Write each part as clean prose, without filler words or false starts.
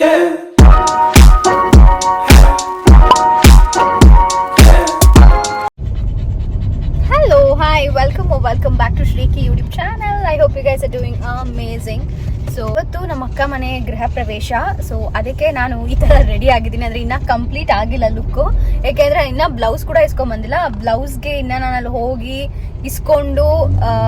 Hello, hi, welcome back to Shriki YouTube channel. I hope you guys are doing amazing. So ಇವತ್ತು ನಮ್ಮ ಅಕ್ಕ ಮನೆ ಗೃಹ ಪ್ರವೇಶ. ಸೊ ಅದಕ್ಕೆ ನಾನು ಈ ತರ ರೆಡಿ ಆಗಿದ್ದೀನಿ. ಅಂದ್ರೆ ಇನ್ನ ಕಂಪ್ಲೀಟ್ ಆಗಿಲ್ಲ ಲುಕ್, ಯಾಕೆಂದ್ರೆ ಇನ್ನ ಬ್ಲೌಸ್ ಕೂಡ ಇಸ್ಕೊಂಡ್ ಬಂದಿಲ್ಲ. ಬ್ಲೌಸ್ಗೆ ಇನ್ನ ನಾನು ಅಲ್ಲಿ ಹೋಗಿ ಇಸ್ಕೊಂಡು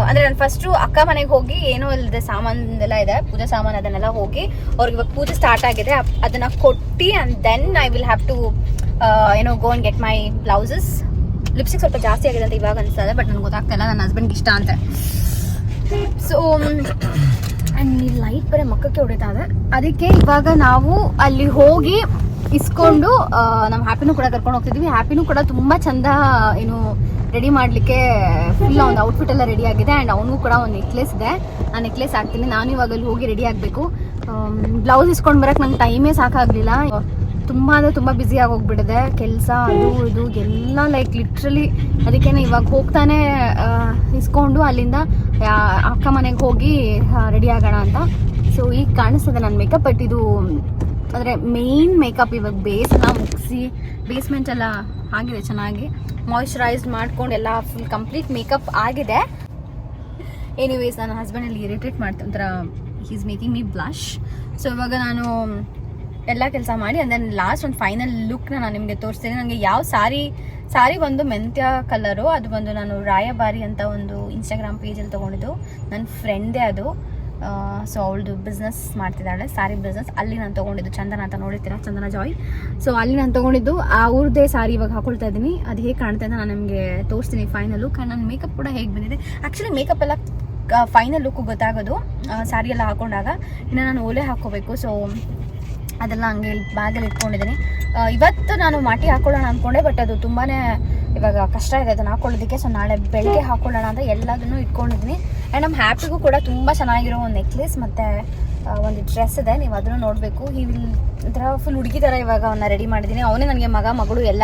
ಅಂದ್ರೆ ನಾನು ಫಸ್ಟ್ ಅಕ್ಕ ಮನೆಗೆ ಹೋಗಿ ಏನೋ ಇಲ್ಲದೆ ಸಾಮಾನೆಲ್ಲ ಇದೆ, ಪೂಜೆ ಸಾಮಾನು, ಅದನ್ನೆಲ್ಲ ಹೋಗಿ ಅವ್ರಿಗೆ ಇವಾಗ ಪೂಜೆ ಸ್ಟಾರ್ಟ್ ಆಗಿದೆ, ಅದನ್ನ ಕೊಟ್ಟು and then I will have to go and get my blouses. Lipstick ಸ್ವಲ್ಪ ಜಾಸ್ತಿ ಆಗಿದೆ ಅಂತ ಇವಾಗ ಅನಿಸ್ತದೆ, ಬಟ್ ನನಗೆ ಗೊತ್ತಾಗ್ತಿಲ್ಲ, ನನ್ನ ಹಸ್ಬೆಂಡ್ಗೆ ಇಷ್ಟ ಅಂತ. ಸೊ ಅಂಡ್ ಈ ಲೈಟ್ ಬರೀ ಮಕ್ಕಕ್ಕೆ ಹೊಡಿತಾ ಇದೆ. ಅದಕ್ಕೆ ಇವಾಗ ನಾವು ಅಲ್ಲಿ ಹೋಗಿ ಇಸ್ಕೊಂಡು ನಮ್ಮ ಹ್ಯಾಪಿನೂ ಕೂಡ ಕರ್ಕೊಂಡು ಹೋಗ್ತಿದ್ವಿ. ಹ್ಯಾಪಿನೂ ಕೂಡ ತುಂಬಾ ಚಂದ ರೆಡಿ ಮಾಡ್ಲಿಕ್ಕೆ ಫುಲ್ ಒಂದು ಔಟ್ಫಿಟ್ ಎಲ್ಲ ರೆಡಿ ಆಗಿದೆ. ಅಂಡ್ ಅವನು ಕೂಡ ಒಂದು ನೆಕ್ಲೆಸ್ ಇದೆ, ಆ ನೆಕ್ಲೆಸ್ ಹಾಕ್ತೀನಿ. ನಾನು ಇವಾಗ ಅಲ್ಲಿ ಹೋಗಿ ರೆಡಿ ಆಗಬೇಕು. ಬ್ಲೌಸ್ ಇಸ್ಕೊಂಡು ಬರಕ್ಕೆ ನಂಗೆ ಟೈಮೇ ಸಾಕಾಗಲಿಲ್ಲ. ತುಂಬ ಅಂದರೆ ತುಂಬ ಬ್ಯುಸಿಯಾಗಿ ಹೋಗ್ಬಿಟ್ಟಿದೆ ಕೆಲಸ, ಅದು ಇದು ಎಲ್ಲ, ಲೈಕ್ ಲಿಟ್ರಲಿ. ಅದಕ್ಕೇನೆ ಇವಾಗ ಹೋಗ್ತಾನೆ ಇಸ್ಕೊಂಡು ಅಲ್ಲಿಂದ ಅಕ್ಕ ಮನೆಗೆ ಹೋಗಿ ರೆಡಿ ಆಗೋಣ ಅಂತ. ಸೊ ಈಗ ಕಾಣಿಸ್ತದೆ ನನ್ನ ಮೇಕಪ್, ಬಟ್ ಇದು ಅಂದರೆ ಮೇನ್ ಮೇಕಪ್. ಇವಾಗ ಬೇಸ್ ಎಲ್ಲ ಮುಗಿಸಿ ಬೇಸ್ಮೆಂಟ್ ಎಲ್ಲ ಆಗಿದೆ, ಚೆನ್ನಾಗಿ ಮಾಯಿಶ್ಚರೈಸ್ ಮಾಡ್ಕೊಂಡು ಎಲ್ಲ ಫುಲ್ ಕಂಪ್ಲೀಟ್ ಮೇಕಪ್ ಆಗಿದೆ. ಎನಿವೇಸ್ ನನ್ನ ಹಸ್ಬೆಂಡಲ್ಲಿ ಇರಿಟೇಟ್ ಮಾಡ್ತಾ ಒಂಥರ is making me blush. So ಇವಾಗ ನಾನು ಎಲ್ಲ ಕೆಲಸ ಮಾಡಿ ಅಂಡ್ ದೆನ್ ಲಾಸ್ಟ್ ಒಂದು ಫೈನಲ್ ಲುಕ್ನ ನಾನು ನಿಮಗೆ ತೋರಿಸ್ತೀನಿ. ನನಗೆ ಯಾವ ಸಾರಿ ಒಂದು ಮೆಂತ್ಯ ಕಲರು, ಅದು ಬಂದು ನಾನು ರಾಯಬಾರಿ ಅಂತ ಒಂದು ಇನ್ಸ್ಟಾಗ್ರಾಮ್ ಪೇಜಲ್ಲಿ ತೊಗೊಂಡಿದ್ದು, ನನ್ನ ಫ್ರೆಂಡೇ ಅದು. ಸೊ ಅವಳದು ಬಿಸ್ನೆಸ್ ಮಾಡ್ತಿದ್ದಾಳೆ, ಸಾರಿ ಬಿಸ್ನೆಸ್. ಅಲ್ಲಿ ನಾನು ತೊಗೊಂಡಿದ್ದು, ಚಂದನ ಅಂತ ನೋಡಿರ್ತೀರ, ಚಂದನ ಜಾಯ್. ಸೊ ಅಲ್ಲಿ ನಾನು ತೊಗೊಂಡಿದ್ದು ಅವ್ರದ್ದೇ ಸಾರಿ ಇವಾಗ ಹಾಕೊಳ್ತಾ ಇದ್ದೀನಿ. ಅದು ಹೇಗೆ ಕಾಣ್ತಾ ಇದೆ ನಾನು ನಿಮಗೆ ತೋರಿಸ್ತೀನಿ ಫೈನಲ್ ಲುಕ್. ಆ್ಯಂಡ್ ನನ್ನ ಮೇಕಪ್ ಕೂಡ ಹೇಗೆ ಬಂದಿದೆ. ಆ್ಯಕ್ಚುಲಿ ಮೇಕಪ್ ಎಲ್ಲ ಫೈನಲ್ ಲುಕ್ ಗೊತ್ತಾಗೋದು ಸಾರಿ ಎಲ್ಲ ಹಾಕೊಂಡಾಗ. ಇನ್ನು ನಾನು ಓಲೆ ಹಾಕ್ಕೋಬೇಕು. ಸೊ ಅದೆಲ್ಲ ಹಂಗೆ ಬ್ಯಾಗಲ್ಲಿ ಇಟ್ಕೊಂಡಿದ್ದೀನಿ. ಇವತ್ತು ನಾನು ಮಾಟಿ ಹಾಕೊಳ್ಳೋಣ ಅಂದ್ಕೊಂಡೆ, ಬಟ್ ಅದು ತುಂಬಾ ಇವಾಗ ಕಷ್ಟ ಇದೆ ಅದನ್ನು ಹಾಕೊಳ್ಳೋದಕ್ಕೆ. ಸೊ ನಾಳೆ ಬೆಳಗ್ಗೆ ಹಾಕೊಳ್ಳೋಣ ಅಂತ ಎಲ್ಲದನ್ನು ಇಟ್ಕೊಂಡಿದ್ದೀನಿ. ಆ್ಯಂಡ್ ನಮ್ಮ ಹ್ಯಾಪಿಗೂ ಕೂಡ ತುಂಬ ಚೆನ್ನಾಗಿರೋ ಒಂದು ನೆಕ್ಲೆಸ್ ಮತ್ತು ಒಂದು ಡ್ರೆಸ್ ಇದೆ, ನೀವು ಅದನ್ನು ನೋಡಬೇಕು. ಈ ಒಂಥರ ಫುಲ್ ಹುಡುಗಿ ಥರ ಇವಾಗ ಅವನ್ನ ರೆಡಿ ಮಾಡಿದ್ದೀನಿ. ಅವನೇ ನನಗೆ ಮಗಳು ಎಲ್ಲ.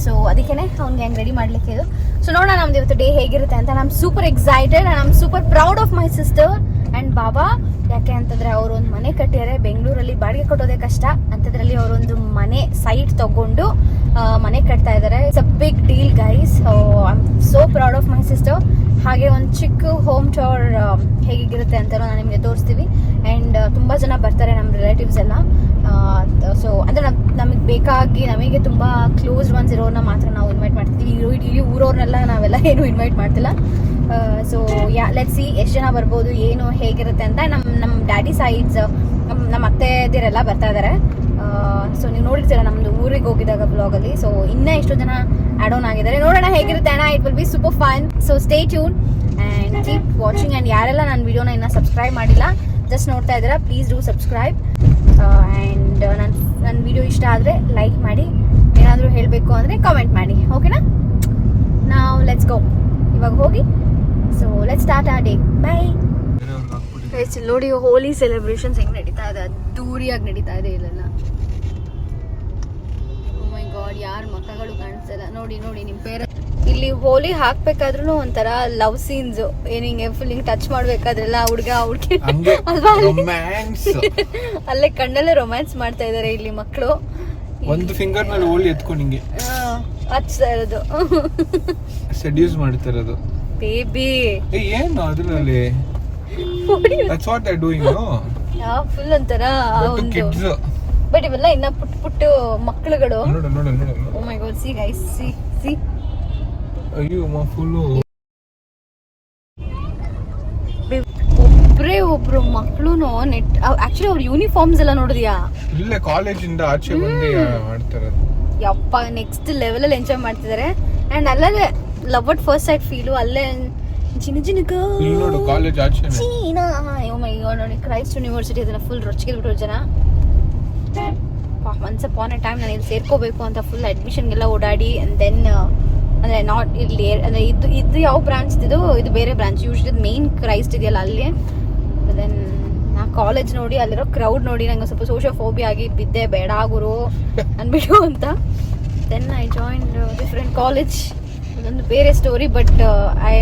ಸೊ ಅದಕ್ಕೇ ಅವ್ನಿಗೆ ಹೆಂಗೆ ರೆಡಿ ಮಾಡಲಿಕ್ಕೆ ಇದು. ಸೊ ನೋಡೋಣ ನಮ್ದು ಇವತ್ತು ಡೇ ಹೇಗಿರುತ್ತೆ ಅಂತ. I am super excited and I am super proud of my sister and Baba. ಯಾಕೆ ಅಂತಂದರೆ ಅವರು ಒಂದು ಮನೆ ಕಟ್ಟಿದ್ದಾರೆ ಬೆಂಗಳೂರಲ್ಲಿ, ಬಾಡಿಗೆ ಕಟ್ಟೋದೇ ಕಷ್ಟ ಅಂಥದ್ರಲ್ಲಿ ಅವರೊಂದು ಮನೆ ಸೈಟ್ ತಗೊಂಡು ಮನೆ ಕಟ್ತಾ ಇದ್ದಾರೆ. It's a big deal guys. I am so proud of my sister. ಹಾಗೆ ಒಂದು ಚಿಕ್ಕ ಹೋಮ್ ಟೂರ್ ಹೇಗಿರುತ್ತೆ ಅಂತ ನಾನು ನಿಮಗೆ ತೋರಿಸ್ತೀವಿ. ಆ್ಯಂಡ್ ತುಂಬ ಜನ ಬರ್ತಾರೆ ನಮ್ಮ ರಿಲೇಟಿವ್ಸ್ ಎಲ್ಲ. ಸೊ ಅಂದರೆ ನಮಗೆ ಬೇಕಾಗಿ ನಮಗೆ ತುಂಬ ಕ್ಲೋಸ್ ಒನ್ಸ್ ಇರೋರನ್ನ ಮಾತ್ರ ನಾವು ಇನ್ವೈಟ್ ಮಾಡ್ತೀವಿ. ಇಡೀ ಊರವ್ರನ್ನೆಲ್ಲ ನಾವೆಲ್ಲ ಏನು ಇನ್ವೈಟ್ ಮಾಡ್ತಿಲ್ಲ. ಸೊ ಲೆಟ್ಸ್ ಸಿ ಎಷ್ಟು ಜನ ಬರ್ಬೋದು, ಏನು ಹೇಗಿರುತ್ತೆ ಅಂತ. ನಮ್ಮ ಡ್ಯಾಡಿ ಸೈಡ್ಸ್, ನಮ್ಮ ಅತ್ತೆದಿರೆಲ್ಲ ಬರ್ತಾ ಇದ್ದಾರೆ. ಸೊ ನೀವು ನೋಡಿರ್ತೀರ ನಮ್ಮದು ಊರಿಗೆ ಹೋಗಿದಾಗ ಬ್ಲಾಗಲ್ಲಿ. ಸೊ ಇನ್ನೂ ಎಷ್ಟೋ ಜನ ಆ್ಯಡ್ ಆನ್ ಆಗಿದ್ದಾರೆ. ನೋಡೋಣ ಹೇಗಿರುತ್ತೆ ಅಣ್ಣ. It will be super fun. So stay tune and keep watching. And ಯಾರೆಲ್ಲ ನನ್ನ ವಿಡಿಯೋನ ಇನ್ನೂ ಸಬ್ಸ್ಕ್ರೈಬ್ ಮಾಡಿಲ್ಲ, ಜಸ್ಟ್ ನೋಡ್ತಾ ಇದ್ದೀರಾ, ಪ್ಲೀಸ್ ಡೂ ಸಬ್ಸ್ಕ್ರೈಬ್. ಆ್ಯಂಡ್ ನನ್ನ ವಿಡಿಯೋ ಇಷ್ಟ ಆದರೆ ಲೈಕ್ ಮಾಡಿ, ಏನಾದರೂ ಹೇಳಬೇಕು ಅಂದರೆ ಕಾಮೆಂಟ್ ಮಾಡಿ, ಓಕೆನಾ? ನಾವು ಲೆಟ್ಸ್ ಗೋ, ಇವಾಗ ಹೋಗಿ. ಸೊ ಲೆಟ್ಸ್ ಸ್ಟಾರ್ಟ್ ಆ ಡೇ. ಬೈ. ನೋಡಿ ಹೋಲಿ ಸೆಲೆಬ್ರೇಷನ್ಸ್ ಹೆಂಗ್ ನಡೀತಾ ಇದೆ, ಅದ್ದೂರಿಯಾಗಿ ನಡೀತಾ ಇದೆ ಇಲ್ಲೆಲ್ಲ. ಓ ಮೈ ಗಾಡ್, ಯಾರ ಮಕ್ಕಳು ಕಾಣಿಸ್ತಿಲ್ಲ. ನೋಡಿ ನಿಮ್ಮ ಪೇರೆಂಟ್ಸ್ ಇಲ್ಲಿ ಹೋಲಿ ಹಾಕ್ಬೇಕಾದ್ರೂ ಒಂಥರ ಲವ್ ಸೀನ್ಸ್, ಹಿಂಗೆ ಫುಲ್ ಹಿಂಗೆ ಟಚ್ ಮಾಡ್ಬೇಕಾದ್ರೆಲ್ಲ ಹುಡುಗಿ ಅಲ್ವಾ, ಅಲ್ಲೇ ಕಣ್ಣಲ್ಲೇ ರೊಮ್ಯಾನ್ಸ್ ಮಾಡ್ತಾ ಇದಾರೆ ಇಲ್ಲಿ ಮಕ್ಕಳು. ಒಂದು ಫಿಂಗರ್ ನಲ್ಲಿ ಹೋಲಿ ಎತ್ಕೊಂಡು ಹಿಂಗೆ ಹಚ್ತಾ ಇರೋದು, ಸೆಡ್ಯೂಸ್ ಮಾಡ್ತಾ ಇರೋದು. ಬೇಬಿ ಏನು ಅದರಲ್ಲಿ that's what they're doing, no? Full ಒಂಥರ ಒಂದು. ಬಟ್ ಇವೆಲ್ಲ ಇನ್ನ ಪುಟ್ಟ ಮಕ್ಕಳುಗಳು. ಓ ಮೈ ಗಾಡ್, ಸಿ ಗೈಸ್, ಸಿ ಅಯ್ಯೋ ಫುಲ್. ಒಬ್ರು ಮಕ್ಕಳು ನೆಟ್. ಆಕ್ಚುಲಿ ಅವ್ರ ಯೂನಿಫಾರ್ಮ್ಸ್ ಎಲ್ಲ ನೋಡಿದ್ಯಾ? ಇಲ್ಲೇ ಕಾಲೇಜಿಂದ ಆಚೆ ಬಂದು ಮಾಡ್ತಾರೆ. ಯಪ್ಪ, ನೆಕ್ಸ್ಟ್ ಲೆವೆಲ್ ಅಲ್ಲಿ ಎಂಜಾಯ್ ಮಾಡ್ತಿದ್ದಾರೆ. ಅಂಡ್ ಅಲ್ಲೇ love at first sight feel ಅಲ್ಲೇ ನೋಡು ಕಾಲೇಜ್ ಆಚೆ ಚೀನಾ. ಓ ಮೈ ಗಾಡ್, ನೋಡಿ ಕ್ರೈಸ್ಟ್ ಯೂನಿವರ್ಸಿಟಿ ಅದನ್ನ ಫುಲ್ ರೊಚ್ಚಿಗೆದ್ಬಿಟ್ರು ಜನ. ಒನ್ಸ್ ಅಪಾನ್ ಎ ಟೈಮ್ ನಾನು ಇಲ್ಲಿ ಸೇರ್ಕೋಬೇಕು ಅಂತ ಫುಲ್ ಅಡ್ಮಿಷನ್ಗೆಲ್ಲ ಓಡಾಡಿ. ಅಂಡ್ ದೆನ್ ಅಂದರೆ ನಾಟ್ ಇಲ್ಲಿ ಅಂದರೆ ಇದು ಯಾವ ಬ್ರಾಂಚ್ ಇದು ಬೇರೆ ಬ್ರಾಂಚ್. ಯೂಶ್ವಲಿ ಮೇನ್ ಕ್ರೈಸ್ಟ್ ಇದೆಯಲ್ಲ ಅಲ್ಲಿ. ದೆನ್ ನಾ ಕಾಲೇಜ್ ನೋಡಿ ಅಲ್ಲಿರೋ ಕ್ರೌಡ್ ನೋಡಿ ನಂಗೆ ಸ್ವಲ್ಪ ಸೋಶಿಯೋಫೋಬಿಯಾ ಆಗಿ ಬಿದ್ದೆ, ಬೇಡ ಗುರು ಅಂದ್ಬಿಟ್ಟು ಅಂತ. Then I join different college. ಅದೊಂದು ಬೇರೆ story. But I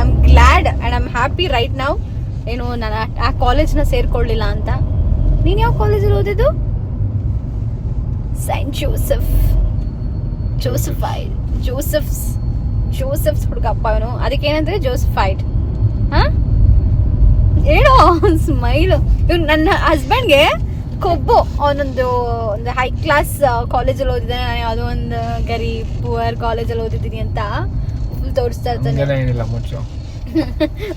am glad and I am happy right now. ಏನು ನಾನು ಆ ಕಾಲೇಜ್ನ ಸೇರ್ಕೊಳ್ಳಿಲ್ಲ ಅಂತ. ನೀನ್ ಯಾವ ಕಾಲೇಜಲ್ಲಿ ಓದಿದ್ದು? ಸೈಂಟ್ ಜೋಸೆಫ್ಸ್ ಹುಡುಗಪ್ಪ ಅವನು. ಅದಕ್ಕೆ ಏನಂದ್ರೆ ಜೋಸಫೈಡ್. ಹಾ ಹೇಳೋ ಸ್ಮೈಲು. ಇವ್ ನನ್ನ ಹಸ್ಬೆಂಡ್ಗೆ ಕೊಬ್ಬು. ಅವನೊಂದು ಹೈ ಕ್ಲಾಸ್ ಕಾಲೇಜಲ್ಲಿ ಓದಿದ್ದಾನೆ, ನಾನು ಯಾವುದೋ ಒಂದು ಗರೀಬ್ ಪುವರ್ ಕಾಲೇಜಲ್ಲಿ ಓದಿದ್ದೀನಿ ಅಂತ ಫುಲ್ ತೋರಿಸ್ತಾ ಇರ್ತಾನೆ.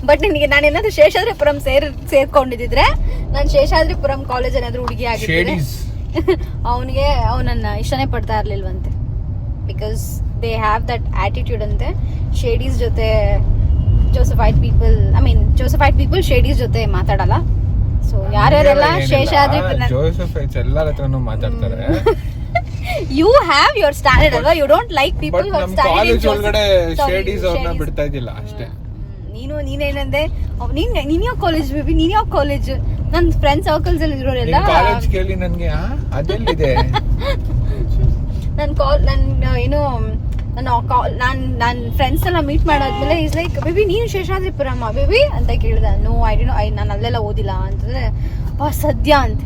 ಬಟ್ ನಿನಗೆ ನಾನು ಏನಾದ್ರು ಶೇಷಾದ್ರಿಪುರಂ ಸೇರ್ಕೊಂಡಿದ್ರೆ, ನಾನು ಶೇಷಾದ್ರಿಪುರಂ ಕಾಲೇಜ್ ಏನಾದ್ರು ಹುಡುಗಿ ಆಗಿದ್ರೆ ಅವನಿಗೆ ಅವನನ್ನ ಇಷ್ಟನೇ ಪಡ್ತಾ ಇರ್ಲಿಲ್ವಂತೆ. Because they have that attitude ಅಂತೆ. ಶೇಡೀಸ್ ಜೊತೆ ಜೋಸಫೈಡ್ ಪೀಪಲ್ ಶೇಡೀಸ್ ಜೊತೆ ಮಾತಾಡಲ್ಲ. ಸೊ ಯಾರ್ಯಾರೆಲ್ಲ ಜೋಸಫೈಟ್ಸ್ ಎಲ್ಲರ ಹತ್ರನೂ ಮಾತಾಡ್ತಾರೆ. ಯು ಹ್ಯಾವ್ ಯುವರ್ ಸ್ಟ್ಯಾಂಡರ್ಡ್ ಅಲ್ವಾ? You don't like people who have standard. College ಒಳಗಡೆ ಶೇಡೀಸ್ ಅವ್ರನ್ನ ಬಿಡ್ತಾ ಇದ್ದಿಲ್ಲ ಅಷ್ಟೇ. ನೀನೇನಂದೆ? ನೀನ್ ಯಾವ ಕಾಲೇಜ್ ಬೇಬಿ? ನೀನ್ ಯಾವ ಕಾಲೇಜ್? ನನ್ನ ಫ್ರೆಂಡ್ ಸರ್ಕಲ್ಸ್ ಅಲ್ಲಿ ಇರೋರೆಲ್ಲ ಕಾಲೇಜ್ ಕೇಳಿ ನನ್ಗೆ ಅದೆಲ್ಲಿದೆ. ನನ್ನ ಫ್ರೆಂಡ್ಸ್ ಎಲ್ಲ ಮೀಟ್ ಮಾಡಾದ್ಮೇಲೆ ಈಸ್ ಲೈಕ್, ಬೇಬಿ ನೀನು ಶೇಷಾದ್ರಿಪುರಮ್ಮ ಬೇಬಿ ಅಂತ ಕೇಳಿದ. ನೋ ಐ ಡಿಡ್ ನಾಟ್, ನಾನು ಅಲ್ಲೆಲ್ಲ ಓದಿಲ್ಲ ಅಂತಂದ್ರೆ ಸದ್ಯ ಅಂತ.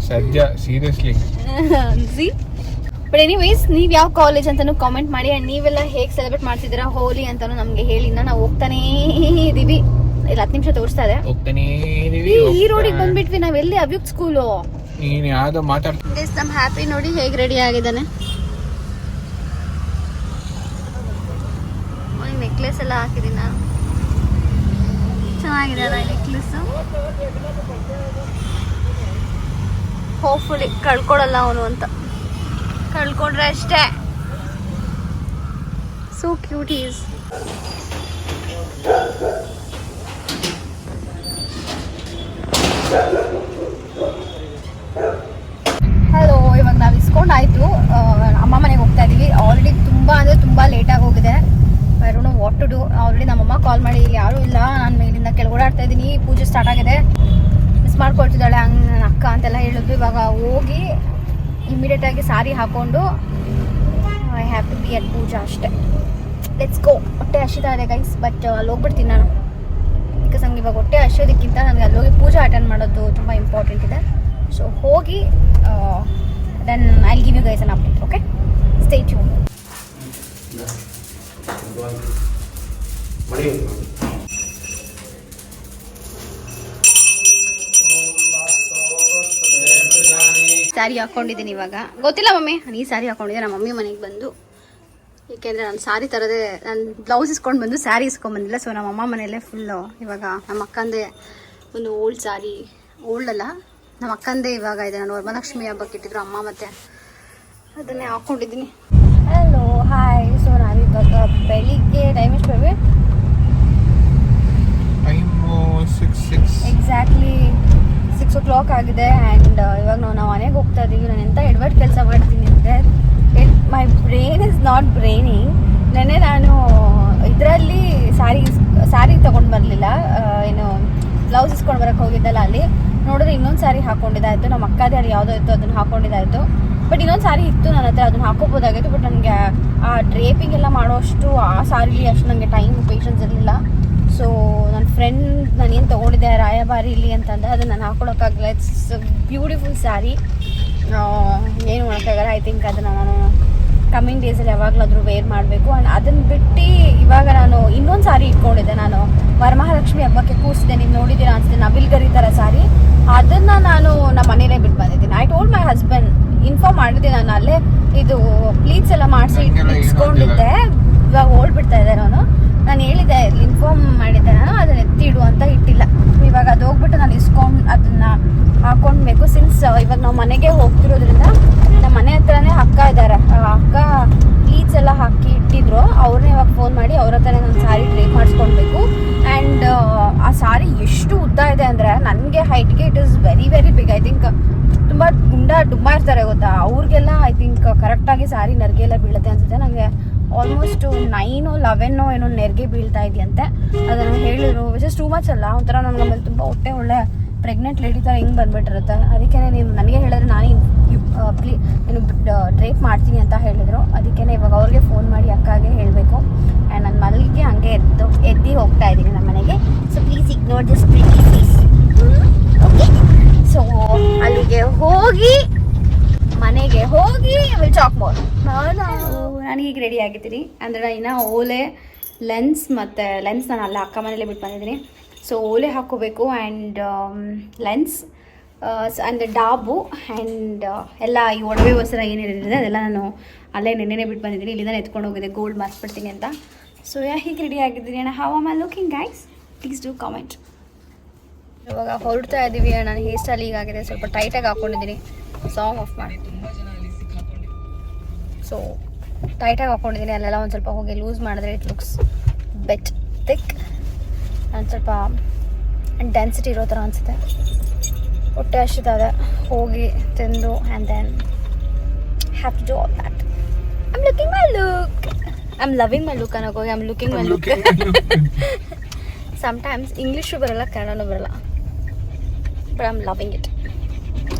ಸದ್ಯ ಸೀರಿಯಸ್ಲಿ ಸಿ. ಬಟ್ ಎನಿವೇಸ್, ನೀವ್ ಯಾವ ಕಾಲೇಜ್ ಅಂತಾನು ಕಾಮೆಂಟ್ ಮಾಡಿ. ಅಂಡ್ ನೀವೆಲ್ಲ ಹೇಗೆ ಸೆಲೆಬ್ರೇಟ್ ಮಾಡ್ತಿದ್ದೀರಾ ಹೋಲಿ ಅಂತಾನು ನಮ್ಗೆ ಹೇಳಿ. ನಾವು ಹೋಗ್ತಾನೇ ಇದೀವಿ. ಇಲ್ಲ 10 ನಿಮಿಷ ತೋರಿಸ್ತಾ ಇದೆ. ಈ ರೋಡಿಗೆ ಬಂದ್ಬಿಟ್ವಿ ನಾವ್. ಎಲ್ಲಿ ಅವ್ಯುಕ್ತ ಸ್ಕೂಲು. ನೀನ್ ಯಾವ್ದೋ ಮಾತಾಡ್ತೀನಿ. ನಮ್ ಹ್ಯಾಪಿ ನೋಡಿ ಹೇಗೆ ರೆಡಿ ಆಗಿದ್ದಾನೆ. ನೆಕ್ಲೆಸ್ ಎಲ್ಲ ಹಾಕಿದೀನಿ ನಾನು. ಚೆನ್ನಾಗಿದೆ ಅಲ್ಲ ನೆಕ್ಲೆಸ್. ಹೋಪ್ಫುಲಿ ಕಳ್ಕೊಡಲ್ಲ ಅವನು ಅಂತ. ಕಳ್ಕೊಂಡ್ರೆ ಅಷ್ಟೇ. So cute is. ಹಲೋ, ಇವಾಗ ನಾವು ಇಸ್ಕೊಂಡಾಯ್ತು. ಅಮ್ಮ ಮನೆಗೆ ಹೋಗ್ತಾ ಇದೀವಿ. ಆಲ್ರೆಡಿ ತುಂಬಾ ಲೇಟಾಗಿ ಹೋಗಿದೆ. I don't know what to do. Already ನಮ್ಮಮ್ಮ ಕಾಲ್ ಮಾಡಿ ಇಲ್ಲಿ ಯಾರೂ ಇಲ್ಲ, ನಾನು ಮೇಲಿಂದ ಕೆಳಗಡೆ ಆಡ್ತಾ ಇದ್ದೀನಿ, ಪೂಜೆ ಸ್ಟಾರ್ಟ್ ಆಗಿದೆ, ಮಿಸ್ ಮಾಡ್ಕೊಳ್ತಿದ್ದಾಳೆ ಹಂಗೆ ನನ್ನ ಅಕ್ಕ ಅಂತೆಲ್ಲ ಹೇಳಿದ್ವಿ. ಇವಾಗ ಹೋಗಿ ಇಮಿಡಿಯೇಟ್ ಆಗಿ ಸಾರಿ ಹಾಕೊಂಡು I have to be at puja ಅಷ್ಟೇ. Let's go. ಹೊಟ್ಟೆ ಹಸಿತಾ ಇದೆ ಗೈಸ್, ಬಟ್ ಅಲ್ಲಿ ಹೋಗ್ಬಿಡ್ತೀನಿ ನಾನು. ಬಿಕಾಸ್ ನಮ್ಗೆ ಇವಾಗ ಹೊಟ್ಟೆ ಹಸಿಯೋದಕ್ಕಿಂತ ನನಗೆ ಅಲ್ಲಿ ಹೋಗಿ ಪೂಜೆ ಅಟೆಂಡ್ ಮಾಡೋದು ತುಂಬ ಇಂಪಾರ್ಟೆಂಟ್ ಇದೆ. ಸೊ ಹೋಗಿ then I give you guys an update. Okay, stay tune. Sari ಹಾಕೊಂಡಿದ್ದೀನಿ ಇವಾಗ. ಗೊತ್ತಿಲ್ಲ ಮಮ್ಮಿ, ನೀ ಸ್ಯಾರಿ ಹಾಕೊಂಡಿದ್ದೆ. ನಮ್ಮ ಮಮ್ಮಿ ಮನೆಗೆ ಬಂದು, ಏಕೆಂದರೆ ನಾನು ಸ್ಯಾರಿ ತರದೆ, ನಾನು ಬ್ಲೌಸ್ ಇಸ್ಕೊಂಡು ಬಂದು ಸ್ಯಾರಿ ಇಸ್ಕೊಂಡ್ಬಂದಿಲ್ಲ. ಸೊ ನಮ್ಮ ಅಮ್ಮ ಮನೆಯಲ್ಲೇ ಫುಲ್ಲು ಇವಾಗ ನಮ್ಮ ಅಕ್ಕಂದೇ ಒಂದು ಓಲ್ಡ್ ಸ್ಯಾರಿ, ಓಲ್ಡ್ ಅಲ್ಲ ನಮ್ಮ ಅಕ್ಕಂದೇ ಇವಾಗ ಇದೆ. ನಾನು ವರಮಹಾಲಕ್ಷ್ಮಿ ಹಬ್ಬಕ್ಕೆ ಇಟ್ಟಿದ್ರು ಅಮ್ಮ, ಮತ್ತು ಅದನ್ನೇ ಹಾಕ್ಕೊಂಡಿದ್ದೀನಿ. Hello hi. ಸೊ ನಾವಿವಾಗ ಬೆಳಿಗ್ಗೆ ಟೈಮ್ ಎಷ್ಟು ಬೇಬಿ? ಎಕ್ಸಾಕ್ಟ್ಲಿ 6 o'clock ಆಗಿದೆ. ಆ್ಯಂಡ್ ಇವಾಗ ನಾವು ಮನೆಗೆ ಹೋಗ್ತಾ ಇದ್ದೀವಿ. ನಾನು ಎಂಥ ಎಡ್ವರ್ಟ್ ಕೆಲಸ ಮಾಡ್ತೀನಿ ಅಂದರೆ, ಮೈ ಬ್ರೈನ್ ಇಸ್ ನಾಟ್ ಬ್ರೈನಿಂಗ್. ನೆನ್ನೆ ನಾನು ಇದರಲ್ಲಿ ಸ್ಯಾರಿ ತೊಗೊಂಡು ಬರಲಿಲ್ಲ, ಏನು ಬ್ಲೌಸ್ ಇಸ್ಕೊಂಡು ಬರೋಕ್ಕೆ ಹೋಗಿದ್ದಲ್ಲ, ಅಲ್ಲಿ ನೋಡಿದ್ರೆ ಇನ್ನೊಂದು ಸ್ಯಾರಿ ಹಾಕ್ಕೊಂಡಿದ್ದಾಯಿತು. ನಮ್ಮ ಅಕ್ಕದೇ ಅಲ್ಲಿ ಯಾವುದೋ ಇತ್ತು ಅದನ್ನು ಹಾಕ್ಕೊಂಡಿದ್ದಾಯಿತು. ಬಟ್ ಇನ್ನೊಂದು ಸ್ಯಾರಿ ಇತ್ತು ನನ್ನ ಹತ್ರ, ಅದನ್ನು ಹಾಕೋಬೋದಾಗಿತ್ತು. ಬಟ್ ನನಗೆ ಆ ಡ್ರೇಪಿಂಗ್ ಎಲ್ಲ ಮಾಡೋಷ್ಟು ಆ ಸ್ಯಾರಿ ಅಷ್ಟು ನನಗೆ ಟೈಮ್ ಪೇಷನ್ಸ್ ಇರಲಿಲ್ಲ. ಸೊ ನನ್ನ ಫ್ರೆಂಡ್ ನಾನೇನು ತೊಗೊಂಡಿದ್ದೆ ರಾಯಭಾರಿಲಿ ಅಂತಂದರೆ ಅದನ್ನು ನಾನು ಹಾಕೊಳಕ್ಕಾಗಲ್ಲ. ಇಟ್ಸ್ ಬ್ಯೂಟಿಫುಲ್ ಸ್ಯಾರಿ, ಏನು ಮಾಡೋಕ್ಕಾಗಲ್ಲ. ಐ ಥಿಂಕ್ ಅದನ್ನು ನಾನು ಕಮ್ಮಿಂಗ್ ಡೇಸಲ್ಲಿ ಯಾವಾಗಲಾದರೂ ವೇರ್ ಮಾಡಬೇಕು. ಆ್ಯಂಡ್ ಅದನ್ನು ಬಿಟ್ಟು ಇವಾಗ ನಾನು ಇನ್ನೊಂದು ಸ್ಯಾರಿ ಇಟ್ಕೊಂಡಿದ್ದೆ. ನಾನು ವರಮಹಾಲಕ್ಷ್ಮಿ ಹಬ್ಬಕ್ಕೆ ಕೂರಿಸಿದೆ, ನೀವು ನೋಡಿದ್ದೀರಾ ಅನಿಸುತ್ತೆ, ನವಿಲ್ಗರಿ ಥರ ಸ್ಯಾರಿ. ಅದನ್ನು ನಾನು ನಮ್ಮ ಮನೇಲೇ ಬಿಟ್ಟು ಬಂದಿದ್ದೀನಿ. I told my husband, inform ಮಾಡಿದ್ದೆ ನಾನು ಅಲ್ಲೇ ಇದು ಪ್ಲೀಟ್ಸ್ ಎಲ್ಲ ಮಾಡಿಸಿ ಇಟ್ಕೊಂಡಿದ್ದೆ. ಇವಾಗ ಓಡ್ಬಿಡ್ತಾ ಇದ್ದೆ ನಾನು ಹೇಳಿದ್ದೆ, ಇನ್ಫಾರ್ಮ್ ಮಾಡಿದ್ದೆ ನಾನು, ಅದನ್ನ ಎತ್ತಿಡು ಅಂತ ಇಟ್ಟಿಲ್ಲ. ಇವಾಗ ಅದು ಹೋಗ್ಬಿಟ್ಟು ನಾನು ಇಸ್ಕೊಂಡು ಅದನ್ನು ಹಾಕ್ಕೊಳ್ಬೇಕು. ಸಿನ್ಸ್ ಇವಾಗ ನಾವು ಮನೆಗೆ ಹೋಗ್ತಿರೋದ್ರಿಂದ ನಮ್ಮ ಮನೆ ಹತ್ರನೇ ಅಕ್ಕ ಇದ್ದಾರೆ, ಅಕ್ಕ ಪ್ಲೀಟ್ಸ್ ಎಲ್ಲ ಹಾಕಿ ಇಟ್ಟಿದ್ರು. ಅವ್ರನ್ನೇ ಇವಾಗ ಫೋನ್ ಮಾಡಿ ಅವ್ರ ಹತ್ರನೇ ನಾನು ಸ್ಯಾರಿ ಡ್ರೇಪ್ ಮಾಡಿಸ್ಕೊಳ್ಬೇಕು. ಆ್ಯಂಡ್ ಆ ಸ್ಯಾರಿ ಎಷ್ಟು ಉದ್ದ ಇದೆ ಅಂದರೆ ನನಗೆ ಹೈಟ್ಗೆ it is very very big. I think ತುಂಬ ಡುಮ್ಮ ಇರ್ತಾರೆ ಗೊತ್ತಾ, ಅವ್ರಿಗೆಲ್ಲ ಐ ಥಿಂಕ್ ಕರೆಕ್ಟಾಗಿ ಸ್ಯಾರಿ ನೆರಿಗೆ ಎಲ್ಲ ಬೀಳುತ್ತೆ ಅನಿಸುತ್ತೆ. ನನಗೆ ಆಲ್ಮೋಸ್ಟ್ 9 or 11 ಏನೋ ನೆರಿಗೆ ಬೀಳ್ತಾ ಇದೆಯಂತೆ. ಅದನ್ನು ಹೇಳಿದ್ರು, ವಿಚ್ ಇಸ್ ಟೂ ಮಚ್ ಅಲ್ಲ. ಒಂಥರ ನನಗೆ ಆಮೇಲೆ ತುಂಬ ಹೊಟ್ಟೆ ಒಳ್ಳೆ ಪ್ರೆಗ್ನೆಂಟ್ ಲೇಡಿ ಥರ ಹಿಂಗೆ ಬಂದುಬಿಟ್ಟಿರುತ್ತೆ. ಅದಕ್ಕೆ ನೀವು ನನಗೆ ಹೇಳಿದ್ರೆ ನಾನು ಏನು ಡ್ರೇಪ್ ಮಾಡ್ತೀನಿ ಅಂತ ಹೇಳಿದರು. ಅದಕ್ಕೆ ಇವಾಗ ಅವ್ರಿಗೆ ಫೋನ್ ಮಾಡಿ ಅಕ್ಕಾಗೆ ಹೇಳಬೇಕು. ಆ್ಯಂಡ್ ನನ್ನ ಮಲ್ಲಿಗೆ ಹಂಗೆ ಎದ್ದು ಹೋಗ್ತಾ ಇದ್ದೀನಿ ನಮ್ಮ ಮನೆಗೆ. So please ignore this pretty face. Okay, so ಅಲ್ಲಿಗೆ ಹೋಗಿ ಮನೆಗೆ ಹೋಗಿ ವಿಲ್ ಟಾಕ್ ಮೋರ್. ನಾನು ಈಗ ರೆಡಿ ಆಗಿದ್ದೀನಿ ಅಂದರೆ ಇನ್ನು ಓಲೆ ಲೆನ್ಸ್ ಮತ್ತು ಲೆನ್ಸ್ ನಾನು ಅಲ್ಲ ಅಕ್ಕ ಮನೇಲೆ ಬಿಟ್ಟು ಬಂದಿದ್ದೀನಿ. ಸೊ ಓಲೆ ಹಾಕ್ಕೋಬೇಕು ಆ್ಯಂಡ್ ಲೆನ್ಸ್ ಆ್ಯಂಡ್ ಡಾಬು ಆ್ಯಂಡ್ ಎಲ್ಲ ಈ ಒಡವೆ ವಸ್ತ್ರ ಏನಿದೆ ಅದೆಲ್ಲ ನಾನು ಅಲ್ಲೇ ನೆನ್ನೆನೇ ಬಿಟ್ಟು ಬಂದಿದ್ದೀನಿ. ಇಲ್ಲಿಂದ ಎತ್ಕೊಂಡು ಹೋಗಿದೆ ಗೋಲ್ಡ್ ಮಾಡಿಸ್ಬಿಡ್ತೀನಿ ಅಂತ. ಸೊ ಹೀಗೆ ರೆಡಿ ಆಗಿದ್ದೀನಿ ಅಣ್ಣ. How am I looking guys? Please do comment. ಇವಾಗ ಹೊರಡ್ತಾ ಇದ್ದೀವಿ. ನಾನು ಹೇರ್ ಸ್ಟೈಲ್ ಹೀಗಾಗಿದೆ, ಸ್ವಲ್ಪ ಟೈಟಾಗಿ ಹಾಕ್ಕೊಂಡಿದ್ದೀನಿ. ಸಾಂಗ್ ಆಫ್ ಮಾಡಿ. ಸೊ ಟೈಟಾಗಿ ಹಾಕ್ಕೊಂಡಿದ್ದೀನಿ. ಅಲ್ಲೆಲ್ಲ ಒಂದು ಸ್ವಲ್ಪ ಹೋಗಿ ಲೂಸ್ ಮಾಡಿದ್ರೆ ಇಟ್ ಲುಕ್ಸ್ ಬೆಟ್ ಥಿಕ್. ಒಂದು ಸ್ವಲ್ಪ ಡೆನ್ಸಿಟಿ ಇರೋ ಥರ ಅನಿಸುತ್ತೆ. ಹೊಟ್ಟೆ ಹಸಿತದೆ, ಹೋಗಿ ತಿಂದು and then have to do all that. I am looking my look. I am loving my look ಅನ್ನೋಕೆ ಹೋಗಿ I am looking my look. Sometimes English ಬರಲ್ಲ, ಕನ್ನಡನೂ ಬರಲ್ಲ. But I'm loving it.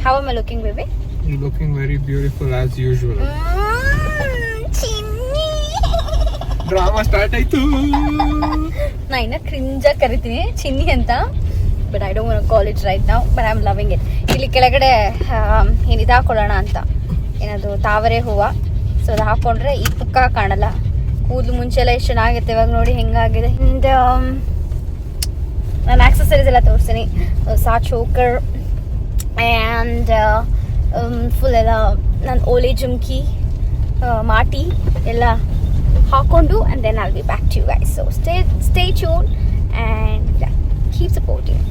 How am I looking, baby? You're looking very beautiful as usual. Chinni. Drama start ಆಯ್ತು. ನಾ ಇನ್ನ ಕ್ರಿಂಜಾಗಿ ಕರಿತೀನಿ ಚಿನ್ನಿ ಅಂತ. But I don't want to call it right now. But I'm loving it. ಇಲ್ಲಿ ಕೆಳಗಡೆ ಏನು ಇದು ಹಾಕೊಳ್ಳೋಣ ಅಂತ, ಏನದು ತಾವರೆ ಹೂವು. ಸೊ ಅದು ಹಾಕೊಂಡ್ರೆ ಈ ಪುಕ್ಕ ಕಾಣಲ್ಲ. ಕೂದಲು ಮುಂಚೆ ಎಲ್ಲ ಎಷ್ಟು ಚೆನ್ನಾಗಿತ್ತು, ಇವಾಗ ನೋಡಿ ಹೆಂಗಾಗಿದೆ. ಆ್ಯಂಡ್ ನಾನು ಆಕ್ಸೆಸರೀಸ್ ಎಲ್ಲ ತೋರಿಸ್ತೀನಿ. ಸಾ ಚೋಕರ್ ಆ್ಯಂಡ್ ಫುಲ್ ಎಲ್ಲ ನಾನು ಓಲೆ ಜುಮ್ಕಿ ಮಾಟಿ ಎಲ್ಲ ಹಾಕ್ಕೊಂಡು and then I'll be back to you guys. So stay tune and keep supporting.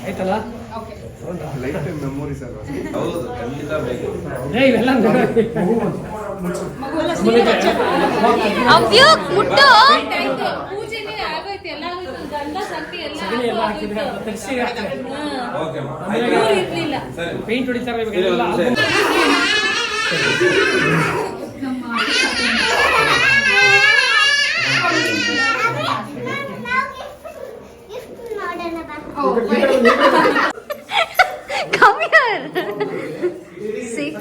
ಆಯ್ತಲ್ಲ ಲೈಫ್ ಟೈಮ್ ಮೆಮೊರೀಸ್ ಅಲ್ವಾ? ಹೌದು, ಖಂಡಿತ ಬೇಕು. ಇವೆಲ್ಲ ಮುಟ್ಟು ಓಕೆ ಪೇಂಟ್ ಹೊಡಿತಾರೆ ಇವಾಗೆಲ್ಲ.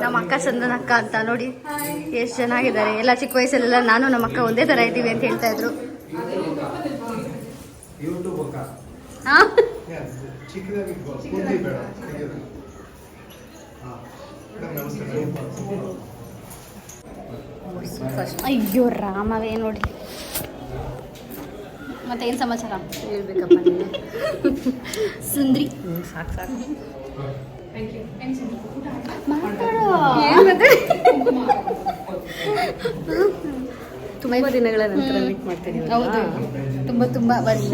ನಮ್ಮ ಅಕ್ಕ ಚಂದನ ಅಕ್ಕ ಅಂತ ನೋಡಿ ಎಷ್ಟು ಚೆನ್ನಾಗಿದ್ದಾರೆ. ಎಲ್ಲ ಚಿಕ್ಕ ವಯಸ್ಸಲ್ಲೆಲ್ಲ ನಾನು ನಮ್ಮ ಅಕ್ಕ ಒಂದೇ ಥರ ಇದ್ದೀವಿ ಅಂತ ಹೇಳ್ತಾ ಇದ್ರು. ಅಯ್ಯೋ ರಾಮವೇ ನೋಡಿ. ಮತ್ತೇನು ಸಮಾಚಾರ ಹೇಳ್ಬೇಕಪ್ಪ ನೀನು? ಸುಂದ್ರಿ ಸಾಕು ಸಾಕು ತುಂಬ ದಿನಗಳ ನಂತರ ಮೀಟ್ ಮಾಡ್ತೀನಿ. ಹೌದು, ತುಂಬ ತುಂಬ ವರ್ಷ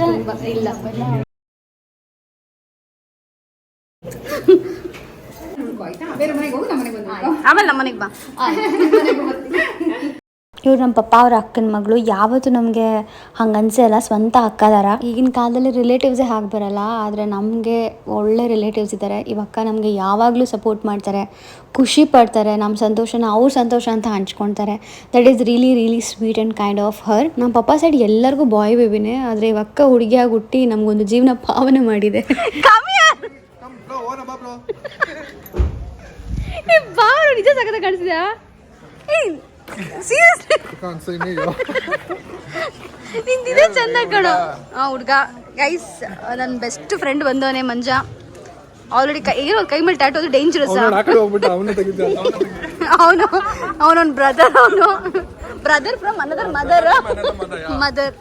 ಇಲ್ಲ. ಆಮೇಲೆ ನಮ್ಮ ಮನೆಗೆ ಬಾ. ಇವ್ರು ನಮ್ಮ ಪಪ್ಪ ಅವ್ರ ಅಕ್ಕನ ಮಗಳು. ಯಾವತ್ತೂ ನಮಗೆ ಹಂಗೆ ಅನ್ಸಲ್ಲ ಸ್ವಂತ ಅಕ್ಕದಾರ. ಈಗಿನ ಕಾಲದಲ್ಲಿ ರಿಲೇಟಿವ್ಸೇ ಹಾಗೆ ಬರಲ್ಲ, ಆದರೆ ನಮಗೆ ಒಳ್ಳೆ ರಿಲೇಟಿವ್ಸ್ ಇದ್ದಾರೆ. ಈ ಅಕ್ಕ ನಮಗೆ ಯಾವಾಗಲೂ ಸಪೋರ್ಟ್ ಮಾಡ್ತಾರೆ, ಖುಷಿ ಪಡ್ತಾರೆ. ನಮ್ಮ ಸಂತೋಷನ ಅವ್ರ ಸಂತೋಷ ಅಂತ ಹಂಚ್ಕೊಳ್ತಾರೆ. That is really really sweet and kind of her. ನಮ್ಮ ಪಪ್ಪ ಸೈಡ್ ಎಲ್ಲರಿಗೂ ಬಾಯ್ ಬೇಬಿನೇ, ಆದರೆ ಈ ಅಕ್ಕ ಹುಡುಗಿಯಾಗಿ ಹುಟ್ಟಿ ನಮಗೊಂದು ಜೀವನ ಪಾವನೆ ಮಾಡಿದೆ. ನಿಜ ಸಖತ್ ಕಾಣಿಸಿದ್ಯಾ? ನಿಂತಿದೆ ಚಂದ ಕಣೋ ಹುಡ್ಗ. ಗೈಸ್, ನನ್ನ ಬೆಸ್ಟ್ ಫ್ರೆಂಡ್ ಬಂದವನೇ ಮಂಜ. ಆಲ್ರೆಡಿ ಕೈ ಮೇಲೆ ಟ್ಯಾಟು, ಅದು ಡೇಂಜರಸ್. ಅವನೊಂದು ಬ್ರದರ್ ಫ್ರಮ್ ಅನದರ್ ಮದರ್.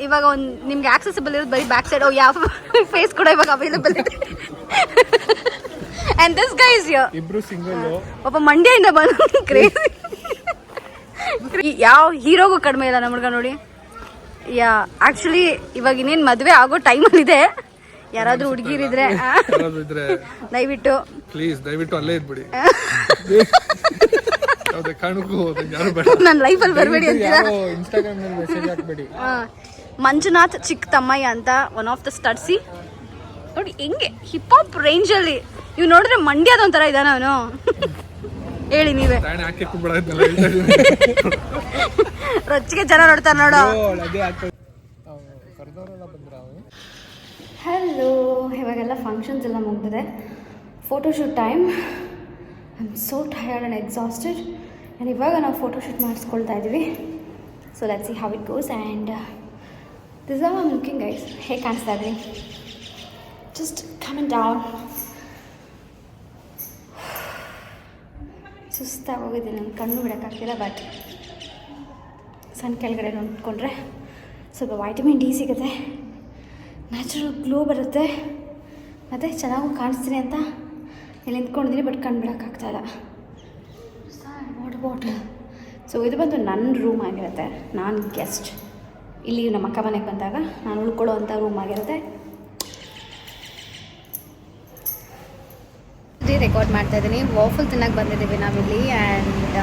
ಇವಾಗ ಒಂದು ನಿಮ್ಗೆ ಆಕ್ಸೆಸಿಬಲ್ ಇರೋದು ಬರೀ ಬ್ಯಾಕ್ ಸೈಡ್. ಯಾವ ಫೇಸ್ ಕೂಡ ಇವಾಗ ಅವೈಲೇಬಲ್ ಇದೆ. And this guy is here. ಇಬ್ರು ಸಿಂಗಲ್. ಪಾಪ ಮಂಡ್ಯದಿಂದ ಬಂದು ಕ್ರೇಜಿ. ಯಾವ ಹೀರೋಗೂ ಕಡಿಮೆ ಇಲ್ಲ ನಮ್ಮ ಹುಡುಗ ನೋಡಿ. ಆಕ್ಚುಲಿ ಇವಾಗ ಇನ್ನೇನು ಮದುವೆ ಆಗೋ ಟೈಮಲ್ಲಿದೆ. ಯಾರಾದ್ರೂ ಹುಡುಗಿರಿದ್ರೆ ದಯವಿಟ್ಟು ಪ್ಲೀಸ್ ದಯವಿಟ್ಟು ಅಲ್ಲೇ ಇದ್ಬಿಡಿ. ನನ್ನ ಲೈಫಲ್ಲಿ ಬರಬೇಡಿ ಅಂತೀರಾ? ಇನ್ಸ್ಟಾಗ್ರಾಮ್ ನಲ್ಲಿ ಮೆಸೇಜ್ ಹಾಕ್ಬೇಡಿ. ಮಂಜುನಾಥ್ ಚಿಕ್ಕ ತಮ್ಮಯ್ಯ ಅಂತ ಒನ್ ಆಫ್ ದ ಸ್ಟಡ್ಸಿ ನೋಡಿ ಹೆಂಗೆ ಹಿಪ್ ಹಾಪ್ ರೇಂಜಲ್ಲಿ. ಇವ್ ನೋಡಿದ್ರೆ ಮಂಡ್ಯದ ಒಂಥರ ಇದ್ದಾನ ಅವನು. ಹೇಳಿ ನೀವೇ. ರೊಚ್ಚಿಗೆ ಜನ ನೋಡ್ತಾರೆ ನೋಡು. ಹಲೋ, ಇವಾಗೆಲ್ಲ ಫಂಕ್ಷನ್ಸ್ ಎಲ್ಲ ಮುಗಿದಿದೆ. Photoshoot time. I am so tired and exhausted. And ಇವಾಗ ನಾವು ಫೋಟೋಶೂಟ್ ಮಾಡಿಸ್ಕೊಳ್ತಾ ಇದ್ದೀವಿ. So let's see how it goes. And this are I'm looking guys. ಹೇಗೆ ಕಾಣಿಸ್ತಾ ಇದ್ದೀನಿ? Just coming down. ಸುಸ್ತಾಗಿ ಹೋಗಿದ್ದೀನಿ, ನನ್ನ ಕಣ್ಣು ಬಿಡೋಕ್ಕಾಗ್ತಿಲ್ಲ. ಬಟ್ ಸಣ್ಣ ಕೆಳಗಡೆ ನೋಡ್ಕೊಂಡ್ರೆ ಸ್ವಲ್ಪ ವೈಟಮಿನ್ ಡಿ ಸಿಗುತ್ತೆ, ನ್ಯಾಚುರಲ್ ಗ್ಲೋ ಬರುತ್ತೆ, ಮತ್ತು ಚೆನ್ನಾಗೂ ಕಾಣಿಸ್ತೀನಿ ಅಂತ ಇಲ್ಲಿ ನಿಂತ್ಕೊಂಡಿದ್ದೀನಿ. ಬಟ್ ಕಣ್ಣು ಬಿಡೋಕ್ಕಾಗ್ತಾಯಿಲ್ಲ. Water bottle. ಸೊ ಇದು ಬಂದು ನನ್ನ ರೂಮ್ ಆಗಿರುತ್ತೆ. ನಾನು ಗೆಸ್ಟ್ ಇಲ್ಲಿ ನಮ್ಮ ಅಕ್ಕ ಮನೆಗೆ ಬಂದಾಗ ನಾನು ಉಳ್ಕೊಳ್ಳೋ ಅಂಥ ರೂಮ್ ಆಗಿರುತ್ತೆ. ರೆಕಾರ್ಡ್ ಮಾಡ್ತಾ ಇದ್ದೀನಿ. ವಾಫಲ್ ತಿನ್ನಕ್ಕೆ ಬಂದಿದ್ದೀವಿ ನಾವಿಲ್ಲಿ. ಆ್ಯಂಡ್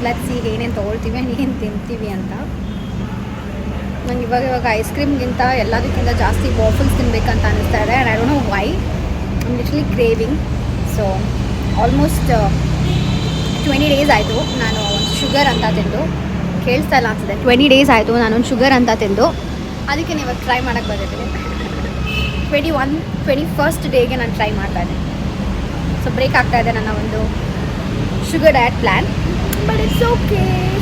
ಲೆಟ್ಸ್ ಈಗ ಏನೇನು ತೊಗೊಳ್ತೀವಿ ಆ್ಯಂಡ್ ಏನು ತಿಂತೀವಿ ಅಂತ. ನಂಗೆ ಇವಾಗ ಐಸ್ ಕ್ರೀಮ್ಗಿಂತ ಎಲ್ಲದಕ್ಕಿಂತ ಜಾಸ್ತಿ ವಾಫಲ್ಸ್ ತಿನ್ನಬೇಕಂತ ಅನ್ನಿಸ್ತಾ ಇದೆ. And I don't know why, I'm literally craving. So almost 20 days ಆಯಿತು ನಾನು ಒಂದು ಶುಗರ್ ಅಂತ ತಿಂದು. ಕೇಳಿಸ್ತಾ ಇಲ್ಲ ಅನ್ಸುತ್ತೆ. 20 days ಆಯಿತು ನಾನೊಂದು ಶುಗರ್ ಅಂತ ತಿಂದು. ಅದಕ್ಕೆ ನೀವು ಟ್ರೈ ಮಾಡೋಕ್ಕೆ ಬಂದಿದ್ದೀನಿ. 21st ಡೇಗೆ ನಾನು ಟ್ರೈ ಮಾಡ್ತಾ ಇದ್ದೀನಿ. ಸೊ ಬ್ರೇಕ್ ಆಗ್ತಾ ಇದೆ ನನ್ನ ಒಂದು sugar diet plan. But it's okay.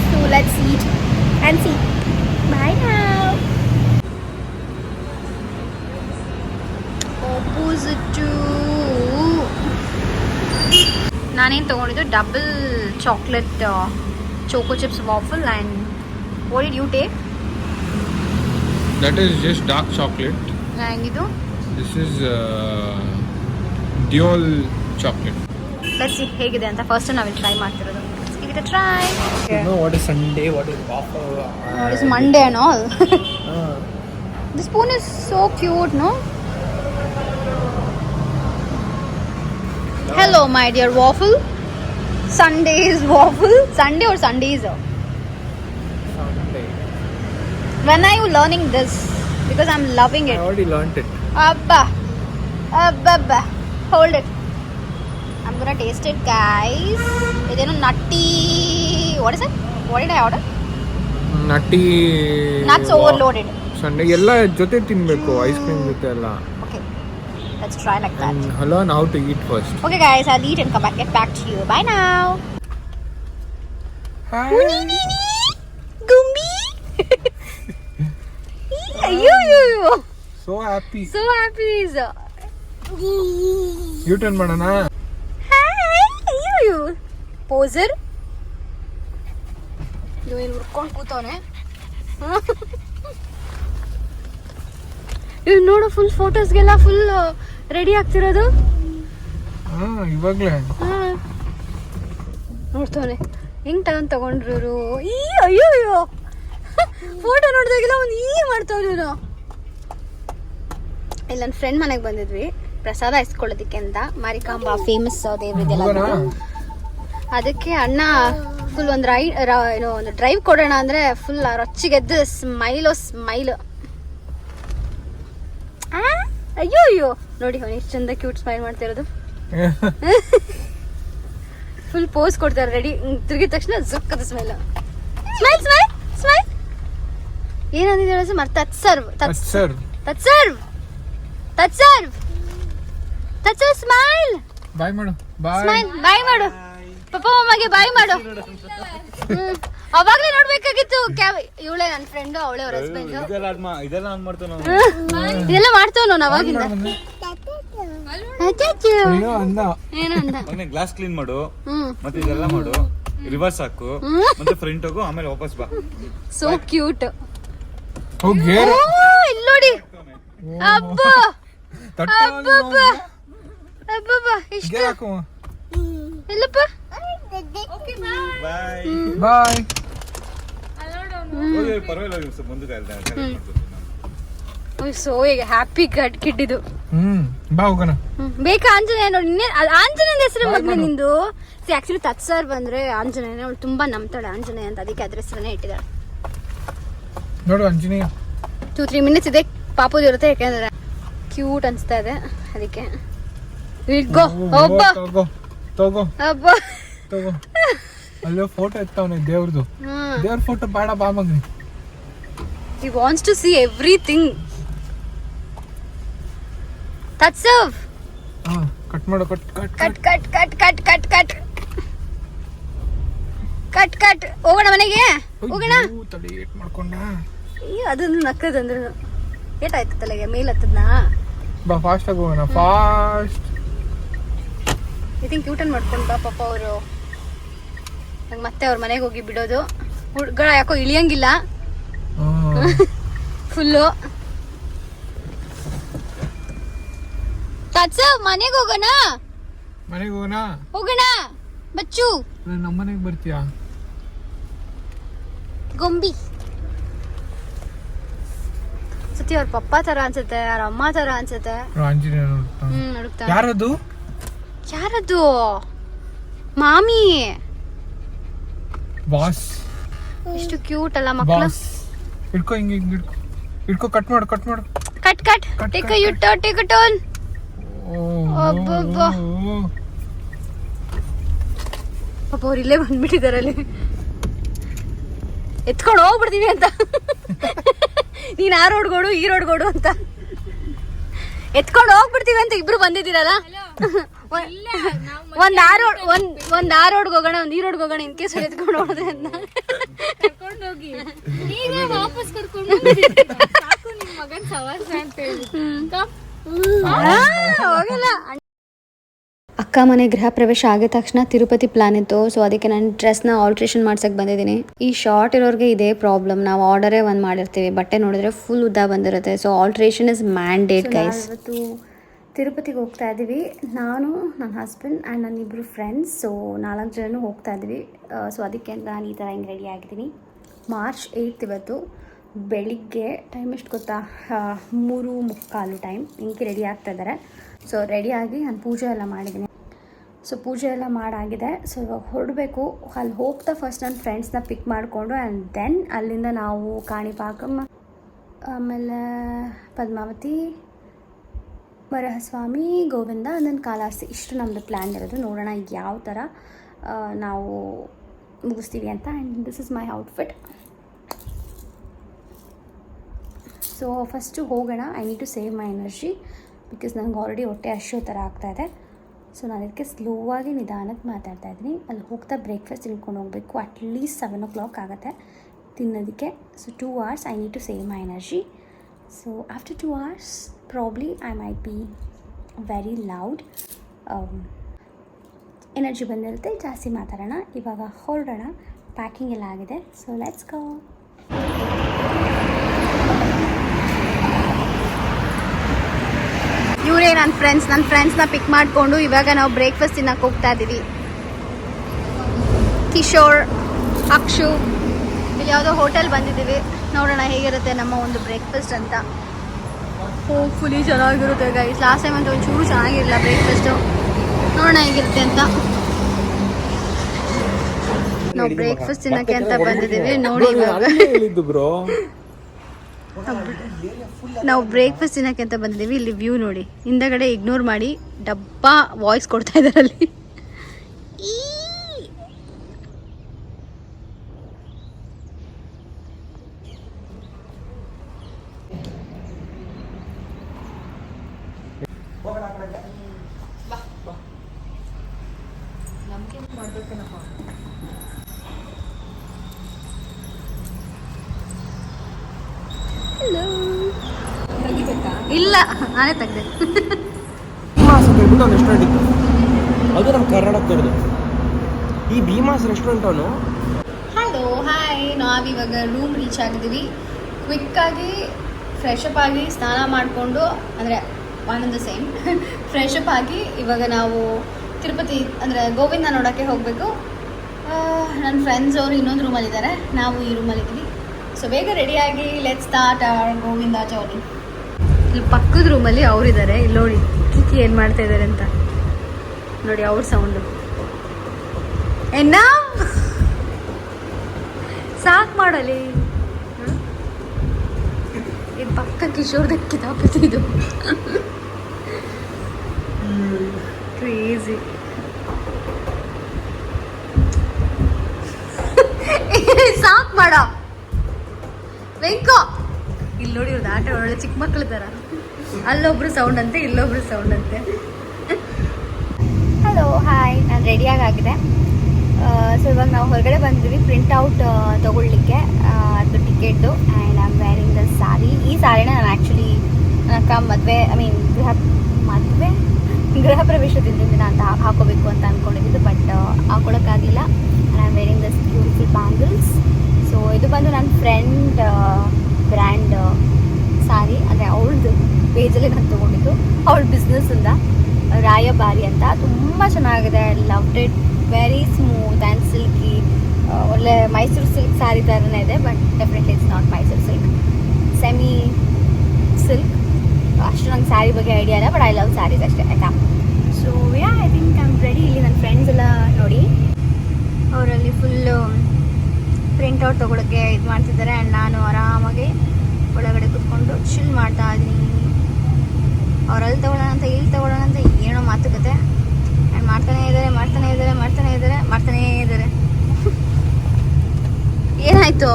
So let's eat and see. Bye now. Opposite ನಾನೇನು ತೊಗೊಂಡಿದ್ದು double chocolate choco chips waffle. And what did you take? That is just dark chocolate. And ಇದು This is dual chocolate. Let's see ಹೇಗಿದೆ ಅಂತ. First ನಾವಿಲ್ಲಿ try ಮಾಡ್ತಿರೋದು. Let's give it a try. You know what is Sunday, what is waffle? What is Monday and all? The spoon is so cute, no? Hello, my dear waffle. Sunday is waffle. Sunday or Sundays? Sunday. When are you learning this? Because I'm loving I it. already learnt it. Abba. Hold it. I'm gonna taste it, guys. It's nutty. What is it? What did I order? Nutty. Nuts overloaded. Sunday ಎಲ್ಲ ಜೊತೆ ತಿನ್ಬೇಕು, ice cream ಜೊತೆ ಎಲ್ಲ. Okay. Let's try like that. And learn how to eat first. Okay, guys, I'll eat and get back to you. Bye now. Hi. Gumbi. You. So happy. So happy. You turn ಮಾಡೋಣ. Hi. You. Poser. ಏನು ಹುಡ್ಕೊಂಡು ಕೂತವನೆ. ಇವ್ ನೋಡು, full ಫೋಟೋಸ್ಗೆಲ್ಲ full ready ಆಗ್ತಿರೋದು. ಇವಾಗ್ಲೇ ನೋಡ್ತವನೆ ಹೆಂಗ್ ತಗೊಂಡ್ರು. ಅಯ್ಯೋ ಫೋಟೋ ನೋಡಿದಾಗೆಲ್ಲ ಒಂದು ಮಾಡ್ತವ್ರು ಇವನು. ಇಲ್ಲಿ ನನ್ನ ಫ್ರೆಂಡ್ ಮನೆಗೆ ಬಂದಿದ್ವಿ ಪ್ರಸಾದ ಇಸ್ಕೊಳ್ಳೋದಕ್ಕೆ ಅಂತ. ಮಾರಿಕಾಂಬಾ ಫೇಮಸ್ ದೇವ್ರಿದೆಲ್ಲ. ಅದಕ್ಕೆ ಅಣ್ಣ ಫುಲ್ ಒಂದು ಒಂದು ಡ್ರೈವ್ ಕೊಡೋಣ ಅಂದ್ರೆ ಫುಲ್ ರೊಚ್ಚಿಗೆದ್ದು ಸ್ಮೈಲ್. ಅಯ್ಯೋ ನೋಡಿ ಅವನು ಎಷ್ಟು ಚಂದ ಕ್ಯೂಟ್ ಸ್ಮೈಲ್ ಮಾಡ್ತಿರೋದು. ಫುಲ್ ಪೋಸ್ ಕೊಡ್ತಾರೆ ರೆಡಿ. ತಿರುಗಿದ ತಕ್ಷಣ ಜುಕ್ಕದ ಸ್ಮೈಲ್. ಏನಂದಿದ್ದೇಳ ಮರ್ ತತ್ಸರ್ವ್ ಸ್ಮೈಲ್. ಬಾಯ್ ಮಾಡು. ಬಾಯ್ ಮಾಡು. ಪಪ್ಪ ಮಮ್ಮಗೆ ಬಾಯ್ ಮಾಡು. ಅವಾಗ್ಲೇ ನೋಡ್ಬೇಕಾಗಿತ್ತು. ಇವಳೆ ನನ್ನ ಫ್ರೆಂಡು, ಅವಳೆ ಅವ್ರ ಹಸ್ಬೆಂಡ್. ಇದೆಲ್ಲ ಮಾಡ್ತೇವ್ ನಾವು ಅವಾಗಿಂದ. ಏನಂದ ಗ್ಲಾಸ್ ಕ್ಲೀನ್ ಮಾಡು, ಮತ್ತೆ ಇದೆಲ್ಲ ಮಾಡು, ರಿವರ್ಸ್ ಹಾಕು, ಮತ್ತೆ ಫ್ರಂಟ್ ಹೋಗು, ಆಮೇಲೆ ವಾಪಸ್ ಬಾ. So cute. ಇಲ್ಲಿ ನೋಡಿ. ಅಬ್ಬಾ ಇಷ್ಟ ಇಲ್ಲಪ್ಪ. ಬಾಯ್. ಸೊ ಈಗ ಹ್ಯಾಪಿ ಕಿಡ್ ಇದು. ಬಾ ಹೋಗೋಣ. ಬೇಕಾ ಆಂಜನೇಯ ನೋಡಿ. ಆಂಜನೇಯನ ಹೆಸರು ಮಗ್ನೆ ನಿಂದು. ಆಕ್ಚುಲಿ ತತ್ಸರ್ ಬಂದ್ರೆ ಆಂಜನೇಯನ. ಅವಳು ತುಂಬಾ ನಂಬ್ತಾಳೆ ಆಂಜನೇಯ ಅಂತ, ಅದಕ್ಕೆ ಅದ್ರ ಹೆಸರನ್ನೇ ಇಟ್ಟಿದ್ದಾಳೆ. ನೋಡು ಆಂಜನೇಯ. 2-3 minutes ಇದೆ ಪಾಪುದು ಇರುತ್ತೆ, ಯಾಕೆಂದ್ರೆ ಕ್ಯೂಟ್ ಅನ್ಸ್ತಾ ಇದೆ ಅದಕ್ಕೆ. ತಗೋ ಅಲ್ಲೇ ಫೋಟೋ ಎತ್ತವನೆ ದೇವ್ರದು. ದೇವ್ರ ಫೋಟೋ ಬೇಡ ಬಾ ಮಗನಿ. He wants to see everything. Tatsav. Cut ಮಾಡು. ಕಟ್. Cut. ಕಟ್ ಹೋಗೋಣ ಮನೆಗೆ ಹೋಗೋಣ. ತಲೆ ಏಟ್ ಮಾಡ್ಕೊಂಡ. ಅದನ್ನು ನಕ್ಕದಂದ್ರು ಏಟಾಯ್ತು ತಲೆಗೆ ಮೇಲ್ ಹತ್ತದ್ನ. ಬಾ ಫಾಸ್ಟ್ ಆಗಿ ಹೋಗೋಣ ಫಾಸ್ಟ್. ಐ ಥಿಂಕ್ ಯೂಟರ್ನ್ ಮಾಡ್ಕೊಂಡು ಬಾ ಪಾಪ ಅವರು. ನಂಗೆ ಮತ್ತೆ ಅವ್ರ ಮನೆಗೆ ಹೋಗಿ ಬಿಡೋದು. ಹುಡುಗ ಯಾಕೋ ಇಳಿಯಂಗಿಲ್ಲ ಫುಲ್ಲು. ಮನೆಗೆ ಹೋಗೋಣ ಮನೆಗೆ ಹೋಗೋಣ ಹೋಗೋಣ ಬಚ್ಚು. ನಮ್ಮ ಮನೆಗೆ ಬರ್ತೀಯಾ? ಗೊಂಬಿ ಸತಿ ಅವ್ರ ಪಪ್ಪ ತರ ಅನ್ಸುತ್ತೆ, ಅವ್ರ ಅಮ್ಮ ತರ ಅನ್ಸುತ್ತೆ. ಆಂಜನೇಯ ನೋಡ್ತಾ ಯಾರದು? ಯಾರದು? ಮಾಮಿ. ಬಾಸ್. ಎಷ್ಟು ಕ್ಯೂಟ್ ಅಲ್ಲ ಮಕ್ಕಳು. ಬಾಸ್ ಹಿಡ್ಕೊ, ಹಿಂಗೆ ಹಿಡ್ಕೊ. ಕಟ್ ಮಾಡು cut take you take it on. ಅಬ್ಬಬ್ಬಾ ಪಾಪ ಅವ್ರು ಇಲ್ಲೇ ಬಂದ್ಬಿಟ್ಟಿದಾರೆ ಅಲ್ಲಿ. ಎತ್ಕೊಂಡು ಹೋಗ್ಬಿಡ್ತೀವಿ ಅಂತ. ನೀನ್ ಆ ರೋಡ್ಗೋಡು ಈ ರೋಡ್ಗೋಡು ಅಂತ ಎತ್ಕೊಂಡು ಹೋಗ್ಬಿಡ್ತೀವಿ ಅಂತ ಇಬ್ರು ಬಂದಿದ್ದೀರಲ್ಲ. ಒಂದ್ ಆ ರೋಡ್ಗೆ ಹೋಗೋಣ, ಒಂದ್ ಈ ರೋಡ್ಗೆ ಹೋಗೋಣ. ಇನ್ ಕೇಸ್ ಎತ್ಕೊಂಡು ಹೋಗೋದೆ ಅಂತ ಕರ್ಕೊಂಡೋಗಿ ವಾಪಸ್ ಕರ್ಕೊಂಡು ಮಗನ್ ಸವಾಸ ಅಂತ ಹೇಳಿ ಹೋಗಲ್ಲ. ಅಕ್ಕ ಮನೆ ಗೃಹ ಪ್ರವೇಶ ಆಗಿದ ತಕ್ಷಣ ತಿರುಪತಿ ಪ್ಲಾನ್ ಇತ್ತು. ಸೊ ಅದಕ್ಕೆ ನಾನು ಡ್ರೆಸ್ನ ಆಲ್ಟ್ರೇಷನ್ ಮಾಡ್ಸಕ್ಕೆ ಬಂದಿದ್ದೀನಿ. ಈ ಶಾರ್ಟ್ ಇರೋರಿಗೆ ಇದೇ ಪ್ರಾಬ್ಲಮ್. ನಾವು ಆರ್ಡರೇ ಒಂದು ಮಾಡಿರ್ತೀವಿ, ಬಟ್ಟೆ ನೋಡಿದ್ರೆ ಫುಲ್ ಉದ್ದ ಬಂದಿರುತ್ತೆ. So alteration is mandate guys. ಇವತ್ತು ತಿರುಪತಿಗೆ ಹೋಗ್ತಾ ಇದ್ದೀವಿ. ನಾನು, ನನ್ನ ಹಸ್ಬೆಂಡ್ ಆ್ಯಂಡ್ ನನ್ನ ಇಬ್ಬರು ಫ್ರೆಂಡ್ಸ್. ಸೊ 4 ಜನನೂ ಹೋಗ್ತಾ ಇದ್ದೀವಿ. ಸೊ ಅದಕ್ಕೆ ನಾನು ಈ ಥರ ಹಿಂಗೆ ರೆಡಿ ಆಗಿದ್ದೀನಿ. ಮಾರ್ಚ್ 8 ಇವತ್ತು ಬೆಳಿಗ್ಗೆ. ಟೈಮ್ ಎಷ್ಟು ಗೊತ್ತಾ? 3:45 ಟೈಮ್. ಹಿಂಗೆ ರೆಡಿ ಆಗ್ತಾ ಇದ್ದಾರೆ. ಸೊ ರೆಡಿಯಾಗಿ ನಾನು ಪೂಜೆ ಎಲ್ಲ ಮಾಡಿದ್ದೀನಿ. ಸೊ ಪೂಜೆ ಎಲ್ಲ ಮಾಡಾಗಿದೆ. ಸೊ ಇವಾಗ ಹೊರಡಬೇಕು. ಅಲ್ಲಿ ಹೋಗ್ತಾ ಫಸ್ಟ್ ನನ್ನ ಫ್ರೆಂಡ್ಸ್ನ ಪಿಕ್ ಮಾಡಿಕೊಂಡು ಆ್ಯಂಡ್ ದೆನ್ ಅಲ್ಲಿಂದ ನಾವು ಕಾಣಿಪಾಕಂ, ಆಮೇಲೆ ಪದ್ಮಾವತಿ, ವರಹಸ್ವಾಮಿ, ಗೋವಿಂದ, ನನ್ನ ಕಾಲಾಸ್ತಿ, ಇಷ್ಟು ನಮ್ಮದು ಪ್ಲ್ಯಾನ್ ಇರೋದು. ನೋಡೋಣ ಯಾವ ಥರ ನಾವು ಮುಗಿಸ್ತೀವಿ ಅಂತ. And this is my outfit. So first ಹೋಗೋಣ. I need to save my energy because ನನಗೆ ಆಲ್ರೆಡಿ ಹೊಟ್ಟೆ ಹಸಿವು ಥರ ಆಗ್ತಾಯಿದೆ. ಸೊ ನಾನು ಅದಕ್ಕೆ ಸ್ಲೋವಾಗಿ ನಿಧಾನಕ್ಕೆ ಮಾತಾಡ್ತಾ ಇದ್ದೀನಿ. ಅಲ್ಲಿ ಹೋಗ್ತಾ ಬ್ರೇಕ್ಫಾಸ್ಟ್ ತಿನ್ಕೊಂಡು ಹೋಗಬೇಕು. ಅಟ್ಲೀಸ್ಟ್ 7 o'clock ಆಗುತ್ತೆ ತಿನ್ನೋದಕ್ಕೆ. So 2 hours I need to save my energy. So after 2 hours probably I might be very loud. Energy ಬಂದಿರುತ್ತೆ, ಜಾಸ್ತಿ ಮಾತಾಡೋಣ. ಇವಾಗ ಹೊರಡೋಣ. ಪ್ಯಾಕಿಂಗ್ ಎಲ್ಲ ಆಗಿದೆ. So let's go. ಇವರೇ ನನ್ನ ಫ್ರೆಂಡ್ಸ್ನ ಪಿಕ್ ಮಾಡಿಕೊಂಡು ಇವಾಗ ನಾವು ಬ್ರೇಕ್ಫಾಸ್ಟ್ ತಿನ್ನಕ್ಕೆ ಹೋಗ್ತಾ ಇದ್ದೀವಿ. ಕಿಶೋರ್, ಅಕ್ಷು, ಇಲ್ಲಿ ಯಾವುದೋ ಹೋಟೆಲ್ ಬಂದಿದ್ದೀವಿ. ನೋಡೋಣ ಹೇಗಿರುತ್ತೆ ನಮ್ಮ ಒಂದು ಬ್ರೇಕ್ಫಾಸ್ಟ್ ಅಂತ. ಹೋಪ್ಫುಲಿ ಚೆನ್ನಾಗಿರುತ್ತೆ ಗೈಸ್. ಲಾಸ್ಟ್ ಟೈಮ್ ಅಂತ ಒಂಚೂರು ಚೆನ್ನಾಗಿರಲಿಲ್ಲ ಬ್ರೇಕ್ಫಾಸ್ಟು. ನೋಡೋಣ ಹೇಗಿರುತ್ತೆ ಅಂತ. ನಾವು ಬ್ರೇಕ್ಫಾಸ್ಟ್ ತಿನ್ನಕ್ಕೆ ಅಂತ ಬಂದಿದ್ದೀವಿ. ನೋಡಿ ನಾವು ಬ್ರೇಕ್ಫಾಸ್ಟ್ ತಿನ್ನಕ್ಕೆ ಅಂತ ಬಂದಿದ್ದೀವಿ. ಇಲ್ಲಿ ವ್ಯೂ ನೋಡಿ. ಹಿಂದಗಡೆ ಇಗ್ನೋರ್ ಮಾಡಿ ಡಬ್ಬಾ ವಾಯ್ಸ್ ಕೊಡ್ತಾ ಇದ್ದಾರೆ ಅಲ್ಲಿ. ಇಲ್ಲ, ನಾನೇ ತೆಗ್ದೆ. ಭೀಮಾಸ್ ಅಂತ ಹೇಳ್ಬಿಟ್ಟು ಒಂದು ರೆಸ್ಟೋರೆಂಟ್ ಇತ್ತು. ಅದು ನಮ್ಮ ಕರ್ನಾಟಕದವ್ರದ್ದು. ಈ ಭೀಮಾಸ್ ರೆಸ್ಟೋರೆಂಟ್ ಅವನು. Hello hi. ನಾವಿವಾಗ ರೂಮ್ ರೀಚ್ ಆಗಿದ್ದೀವಿ. ಕ್ವಿಕ್ಕಾಗಿ ಫ್ರೆಶಪ್ ಆಗಿ ಸ್ನಾನ ಮಾಡಿಕೊಂಡು, ಅಂದರೆ one on the same fresh up ಆಗಿ ಇವಾಗ ನಾವು ತಿರುಪತಿ ಅಂದರೆ ಗೋವಿಂದ ನೋಡೋಕ್ಕೆ ಹೋಗಬೇಕು. ನನ್ನ ಫ್ರೆಂಡ್ಸ್ ಅವರು ಇನ್ನೊಂದು ರೂಮಲ್ಲಿದ್ದಾರೆ, ನಾವು ಈ ರೂಮಲ್ಲಿದ್ದೀವಿ. ಸೊ ಬೇಗ ರೆಡಿಯಾಗಿ let's start our Govinda journey. ಇಲ್ಲಿ ಪಕ್ಕದ ರೂಮಲ್ಲಿ ಅವರಿದ್ದಾರೆ. ಇಲ್ಲಿ ನೋಡಿ ಕಿಕ್ಕಿ ಏನು ಮಾಡ್ತಾ ಇದ್ದಾರೆ ಅಂತ ನೋಡಿ. ಅವ್ರ ಸೌಂಡು ಸಾಕು ಮಾಡಲಿ. ಇದು ಪಕ್ಕ ಕಿಶೋರ್ದ ಕಿತಾಪತಿ. ಇದು ಕ್ರೇಜಿ. ಸಾಕು ಮಾಡ ವೆಂಕೋ. ಇಲ್ಲಿ ನೋಡಿ ಇವ್ರದ್ದು ಆಟ ಒಳ್ಳೆ ಚಿಕ್ಕ ಮಕ್ಳ ಥರ. ಅಲ್ಲೊಬ್ರು ಸೌಂಡ್ ಅಂತೆ, ಇಲ್ಲೊಬ್ರು ಸೌಂಡ್ ಅಂತೆ. Hello hi. ನಾನು ರೆಡಿಯಾಗಿದೆ. ಸೊ ಇವಾಗ ನಾವು ಹೊರಗಡೆ ಬಂದಿದ್ದೀವಿ ಪ್ರಿಂಟ್ಔಟ್ ತೊಗೊಳ್ಲಿಕ್ಕೆ ಅದು ಟಿಕೆಟ್ದು. And I am wearing the sari. ಈ ಸಾರಿನ ನಾನು ಆ್ಯಕ್ಚುಲಿ ನನ್ನ ಮದುವೆ ಗೃಹ ಪ್ರವೇಶ ದಿನ ಅಂತ ಹಾಕೋಬೇಕು ಅಂತ ಅಂದ್ಕೊಂಡಿದ್ದು, ಬಟ್ ಹಾಕೊಳ್ಳೋಕ್ಕಾಗಲಿಲ್ಲ. And I am wearing this beautiful bangles. So ಇದು ಬಂದು ನನ್ನ ಫ್ರೆಂಡ್ ಬ್ರ್ಯಾಂಡ್ ಸಾರಿ, ಅಂದರೆ ಅವಳದು ಪೇಜಲ್ಲಿ ನಾನು ತೊಗೊಂಡಿದ್ದು, ಅವಳ ಬಿಸ್ನೆಸ್ಸಿಂದ. ರಾಯಭಾರಿ ಅಂತ, ತುಂಬ ಚೆನ್ನಾಗಿದೆ. Loved it. Very smooth and silky. ಒಳ್ಳೆ ಮೈಸೂರು ಸಿಲ್ಕ್ ಸ್ಯಾರಿ ಥರನೇ ಇದೆ, but definitely it's not Mysuru silk, semi silk. ಅಷ್ಟು ನಂಗೆ ಸ್ಯಾರಿ ಬಗ್ಗೆ ಐಡಿಯಾ ಇಲ್ಲ, ಬಟ್ ಐ ಲವ್ ಸ್ಯಾರೀಸ್ ಅಷ್ಟೇ, ಆಯಿತಾ. So yeah, I think I am ready. ಇಲ್ಲಿ ನನ್ನ ಫ್ರೆಂಡ್ಸ್ ಎಲ್ಲ ನೋಡಿ ಅವರಲ್ಲಿ ಫುಲ್ಲು ಪ್ರಿಂಟ್ಔಟ್ ತೊಗೊಳಕ್ಕೆ ಇದು ಮಾಡ್ತಿದ್ದಾರೆ. ಆ್ಯಂಡ್ ನಾನು ಆರಾಮಾಗಿ ಒಳಗಡೆ ಕೂತ್ಕೊಂಡು ಚಿಲ್ ಮಾಡ್ತಾ ಇದ್ದೀನಿ. ಅವರಲ್ಲಿ ತೊಗೊಳ್ಳೋಣ ಅಂತ, ಇಲ್ಲಿ ತೊಗೊಳ್ಳೋಣ ಅಂತ ಏನೋ ಮಾತುಕತೆ. ಆ್ಯಂಡ್ ಮಾಡ್ತಾನೇ ಇದ್ದಾರೆ. ಏನಾಯಿತು?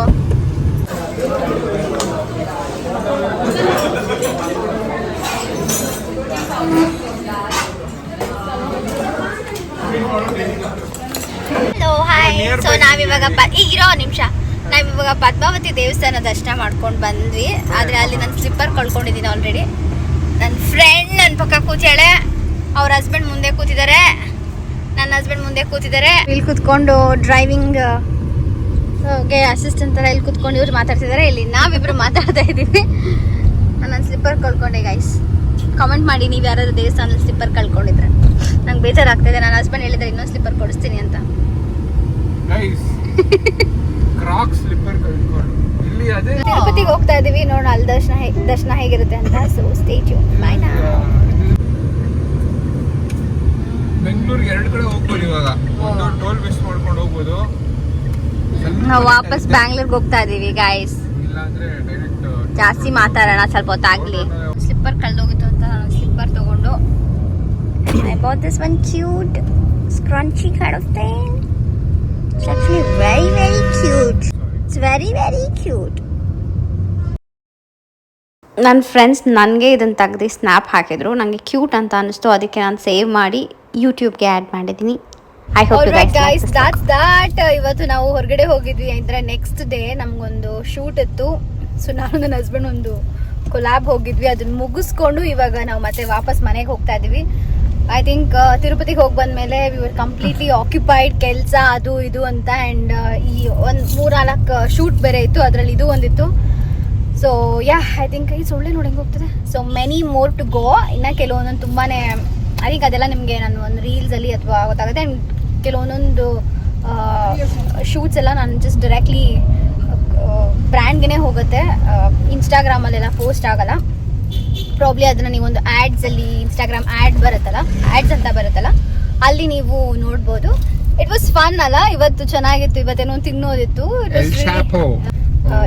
Hello, hi. ಸೊ ನಾವಿವಾಗ ಇರೋ ನಿಮಿಷ ನಾವಿವಾಗ ಪದ್ಮಾವತಿ ದೇವಸ್ಥಾನ ದರ್ಶನ ಮಾಡ್ಕೊಂಡು ಬಂದ್ವಿ. ಆದರೆ ಅಲ್ಲಿ ನನ್ನ ಸ್ಲಿಪ್ಪರ್ ಕಳ್ಕೊಂಡಿದ್ದೀನಿ ಆಲ್ರೆಡಿ. ನನ್ನ ಫ್ರೆಂಡ್ ನನ್ನ ಪಕ್ಕ ಕೂತಾಳೆ, ಅವ್ರ ಹಸ್ಬೆಂಡ್ ಮುಂದೆ ಕೂತಿದ್ದಾರೆ, ನನ್ನ ಹಸ್ಬೆಂಡ್ ಮುಂದೆ ಕೂತಿದ್ದಾರೆ. ಇಲ್ಲಿ ಕೂತ್ಕೊಂಡು ಡ್ರೈವಿಂಗ್ ಅಸಿಸ್ಟೆಂಟ್ ಥರ ಇಲ್ಲಿ ಕೂತ್ಕೊಂಡು ಇವ್ರು ಮಾತಾಡ್ತಿದ್ದಾರೆ. ಇಲ್ಲಿ ನಾವಿಬ್ರು ಮಾತಾಡ್ತಾ ಇದ್ದೀವಿ. ನನ್ನ ಸ್ಲಿಪ್ಪರ್ ಕಳ್ಕೊಂಡೆ ಗೈಸ್. ಕಾಮೆಂಟ್ ಮಾಡಿ ನೀವು ಯಾರಾದ್ರೂ ದೇವಸ್ಥಾನದಲ್ಲಿ ಸ್ಲಿಪ್ಪರ್ ಕಳ್ಕೊಂಡಿದ್ರೆ. ನಂಗೆ ಬೇಜಾರಾಗ್ತಿದೆ. ನನ್ನ ಹಸ್ಬೆಂಡ್ ಹೇಳಿದ್ರೆ ಇನ್ನೊಂದು ಸ್ಲಿಪ್ಪರ್ ಕೊಡಿಸ್ತೀನಿ ಅಂತ. ತಿರುಪತಿಗೆ ಹೋಗ್ತಾ ಇದೀವಿ, ನೋಡೋಣ ಅಲ್ಲಿ ದರ್ಶನ ಹೇಗಿರುತ್ತೆ ಅಂತ. So stay tune. ಬೈ ನಾ. ಬೆಂಗಳೂರಿಗೆ 2 ಕಡೆ ಹೋಗ್ಬೋದು ಇವಾಗ. ಒಂದು ಟೋಲ್ ಮಿಸ್ ಮಾಡ್ಕೊಂಡು ಹೋಗ್ಬೋದು. ನಾವು ವಾಪಸ್ ಬ್ಯಾಂಗ್ಳೂರ್ಗೆ ಹೋಗ್ತಾ ಇದೀವಿ ಗೈಸ್. ಇಲ್ಲಾಂದ್ರೆ ಡೈರೆಕ್ಟ್ ಜಾಸ್ತಿ ಮಾತಾಡೋಣ, ಸ್ವಲ್ಪ ಹೊತ್ತಾಗ್ಲಿ. ಸ್ಲಿಪ್ಪರ್ ಕಳ್ದೋಗಿತ್ತು ಅಂತ ನಾನು ಸ್ಲಿಪ್ಪರ್ ತಗೊಂಡು I bought this one cute scrunchy kind of thing. It's actually very very cute. It's very very cute. ನನ್ನ ಫ್ರೆಂಡ್ಸ್ ನನಗೆ ಇದನ್ನು ತೆಗೆದು ಸ್ನ್ಯಾಪ್ ಹಾಕಿದ್ರು. ನನಗೆ ಕ್ಯೂಟ್ ಅಂತ ಅನಿಸ್ತು, ಅದಕ್ಕೆ ನಾನು ಸೇವ್ ಮಾಡಿ ಯೂಟ್ಯೂಬ್ಗೆ ಆ್ಯಡ್ ಮಾಡಿದ್ದೀನಿ. I hope you guys that's that. ಇವತ್ತು ನಾವು ಹೊರಗಡೆ ಹೋಗಿದ್ವಿ. ಅಂದರೆ ನೆಕ್ಸ್ಟ್ ಡೇ ನಮಗೊಂದು ಶೂಟ್ ಇತ್ತು. ಸೊ ನಾನು ನನ್ನ ಹಸ್ಬೆಂಡ್ ಒಂದು ಕೊಲಾಬ್ ಹೋಗಿದ್ವಿ. ಅದನ್ನ ಮುಗಿಸ್ಕೊಂಡು ಇವಾಗ ನಾವು ಮತ್ತೆ ವಾಪಸ್ ಮನೆಗೆ ಹೋಗ್ತಾ ಇದ್ದೀವಿ. ಐ ಥಿಂಕ್ ತಿರುಪತಿಗೆ ಹೋಗಿ ಬಂದಮೇಲೆ ವಿ ವರ್ ಕಂಪ್ಲೀಟ್ಲಿ ಆಕ್ಯುಪೈಡ್, ಕೆಲಸ ಅದು ಇದು ಅಂತ. ಆ್ಯಂಡ್ ಈ ಒಂದು 3-4 ಶೂಟ್ ಬೇರೆ ಇತ್ತು, ಅದರಲ್ಲಿ ಇದು ಒಂದಿತ್ತು. ಸೊ ಯಾ, ಐ ಥಿಂಕ್ ಈ ಸೊಳ್ಳೆ ನೋಡಿ ಹೆಂಗೆ ಹೋಗ್ತದೆ. So many more to go. ಇನ್ನು ಕೆಲವೊಂದೊಂದು ತುಂಬಾ ಐ ಥಿಂಕ್ ಅದೆಲ್ಲ ನಿಮಗೆ ನಾನು ಒಂದು ರೀಲ್ಸಲ್ಲಿ ಅಥವಾ ಗೊತ್ತಾಗುತ್ತೆ. ಆ್ಯಂಡ್ ಕೆಲವೊಂದೊಂದು ಶೂಟ್ಸ್ ಎಲ್ಲ ನಾನು ಜಸ್ಟ್ ಡೈರೆಕ್ಟ್ಲಿ ಬ್ರ್ಯಾಂಡ್ಗೆ ಹೋಗುತ್ತೆ. ಇನ್ಸ್ಟಾಗ್ರಾಮಲ್ಲೆಲ್ಲ ಪೋಸ್ಟ್ ಆಗಲ್ಲ. ಪ್ರಾಬ್ಲಿ ಅದನ್ನು ನೀವೊಂದು ಆ್ಯಡ್ಸಲ್ಲಿ, ಇನ್ಸ್ಟಾಗ್ರಾಮ್ ಆ್ಯಡ್ ಬರುತ್ತಲ್ಲ, ಆ್ಯಡ್ಸ್ ಅಂತ ಬರುತ್ತಲ್ಲ, ಅಲ್ಲಿ ನೀವು ನೋಡ್ಬೋದು. ಇಟ್ ವಾಸ್ ಫನ್ ಅಲ್ಲ. ಇವತ್ತು ಚೆನ್ನಾಗಿತ್ತು. ಇವತ್ತೇನೋ ತಿನ್ನೋದಿತ್ತು.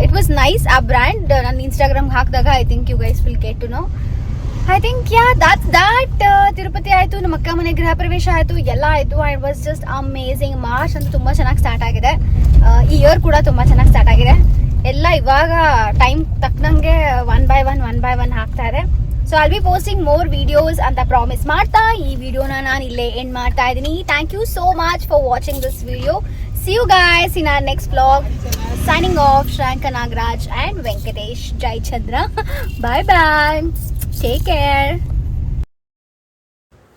It was nice. ಆ ಬ್ರ್ಯಾಂಡ್ ನಾನು ಇನ್ಸ್ಟಾಗ್ರಾಮ್ಗೆ ಹಾಕಿದಾಗ I think you guys will get to know. I think yeah that's that. Tirupati ಆಯಿತು, ನಮ್ಮ ಅಕ್ಕ ಮನೆ ಗೃಹ ಪ್ರವೇಶ ಆಯಿತು, ಎಲ್ಲ ಆಯಿತು. It was just amazing. March ಅಂತೂ ತುಂಬ ಚೆನ್ನಾಗಿ ಸ್ಟಾರ್ಟ್ ಆಗಿದೆ. ಈ ಇಯರ್ ಕೂಡ ತುಂಬ ಚೆನ್ನಾಗಿ ಸ್ಟಾರ್ಟ್ ಆಗಿದೆ. ಎಲ್ಲ ಇವಾಗ ಟೈಮ್ ತಕ್ಕನಂಗೆ ಒನ್ ಬೈ ಒನ್ ಹಾಕ್ತಾ ಇದೆ. So I'll be posting more videos ಅಂತ ಪ್ರಾಮಿಸ್ ಮಾಡ್ತಾ ಈ ವಿಡಿಯೋನ ನಾನು ಇಲ್ಲೇ ಎಂಡ್ ಮಾಡ್ತಾ ಇದ್ದೀನಿ. Thank you so much for watching this video. See you guys in our next vlog. Signing off, Shranka Nagraj and Venkatesh Jai Chandra. Bye bye. Take care.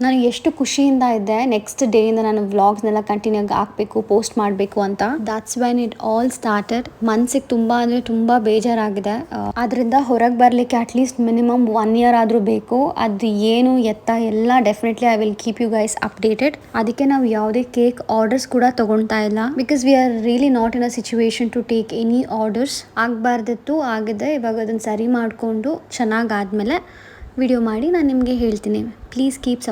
ನಾನು ಎಷ್ಟು ಖುಷಿಯಿಂದ ಇದ್ದೆ. ನೆಕ್ಸ್ಟ್ ಡೇಯಿಂದ ನಾನು ವ್ಲಾಗ್ಸ್ನೆಲ್ಲ ಕಂಟಿನ್ಯೂ ಹಾಕಬೇಕು, ಪೋಸ್ಟ್ ಮಾಡಬೇಕು ಅಂತ. That's when it all started. ಮನ್ಸಿಗೆ ತುಂಬ ಅಂದರೆ ತುಂಬ ಬೇಜಾರಾಗಿದೆ. ಅದರಿಂದ ಹೊರಗೆ ಬರಲಿಕ್ಕೆ ಅಟ್ಲೀಸ್ಟ್ ಮಿನಿಮಮ್ 1 year ಆದರೂ ಬೇಕು. ಅದು ಏನು ಎತ್ತ ಎಲ್ಲ definitely I will keep you guys updated. ಅದಕ್ಕೆ ನಾವು ಯಾವುದೇ ಕೇಕ್ ಆರ್ಡರ್ಸ್ ಕೂಡ ತೊಗೊಳ್ತಾ ಇಲ್ಲ. Because we are really not in a situation to take any orders. ಆಗಬಾರ್ದಿತ್ತು, ಆಗಿದೆ. ಇವಾಗ ಅದನ್ನು ಸರಿ ಮಾಡಿಕೊಂಡು ಚೆನ್ನಾಗಾದ್ಮೇಲೆ ವಿಡಿಯೋ ಮಾಡಿ ನಾನು ನಿಮಗೆ ಹೇಳ್ತೀನಿ. Please keep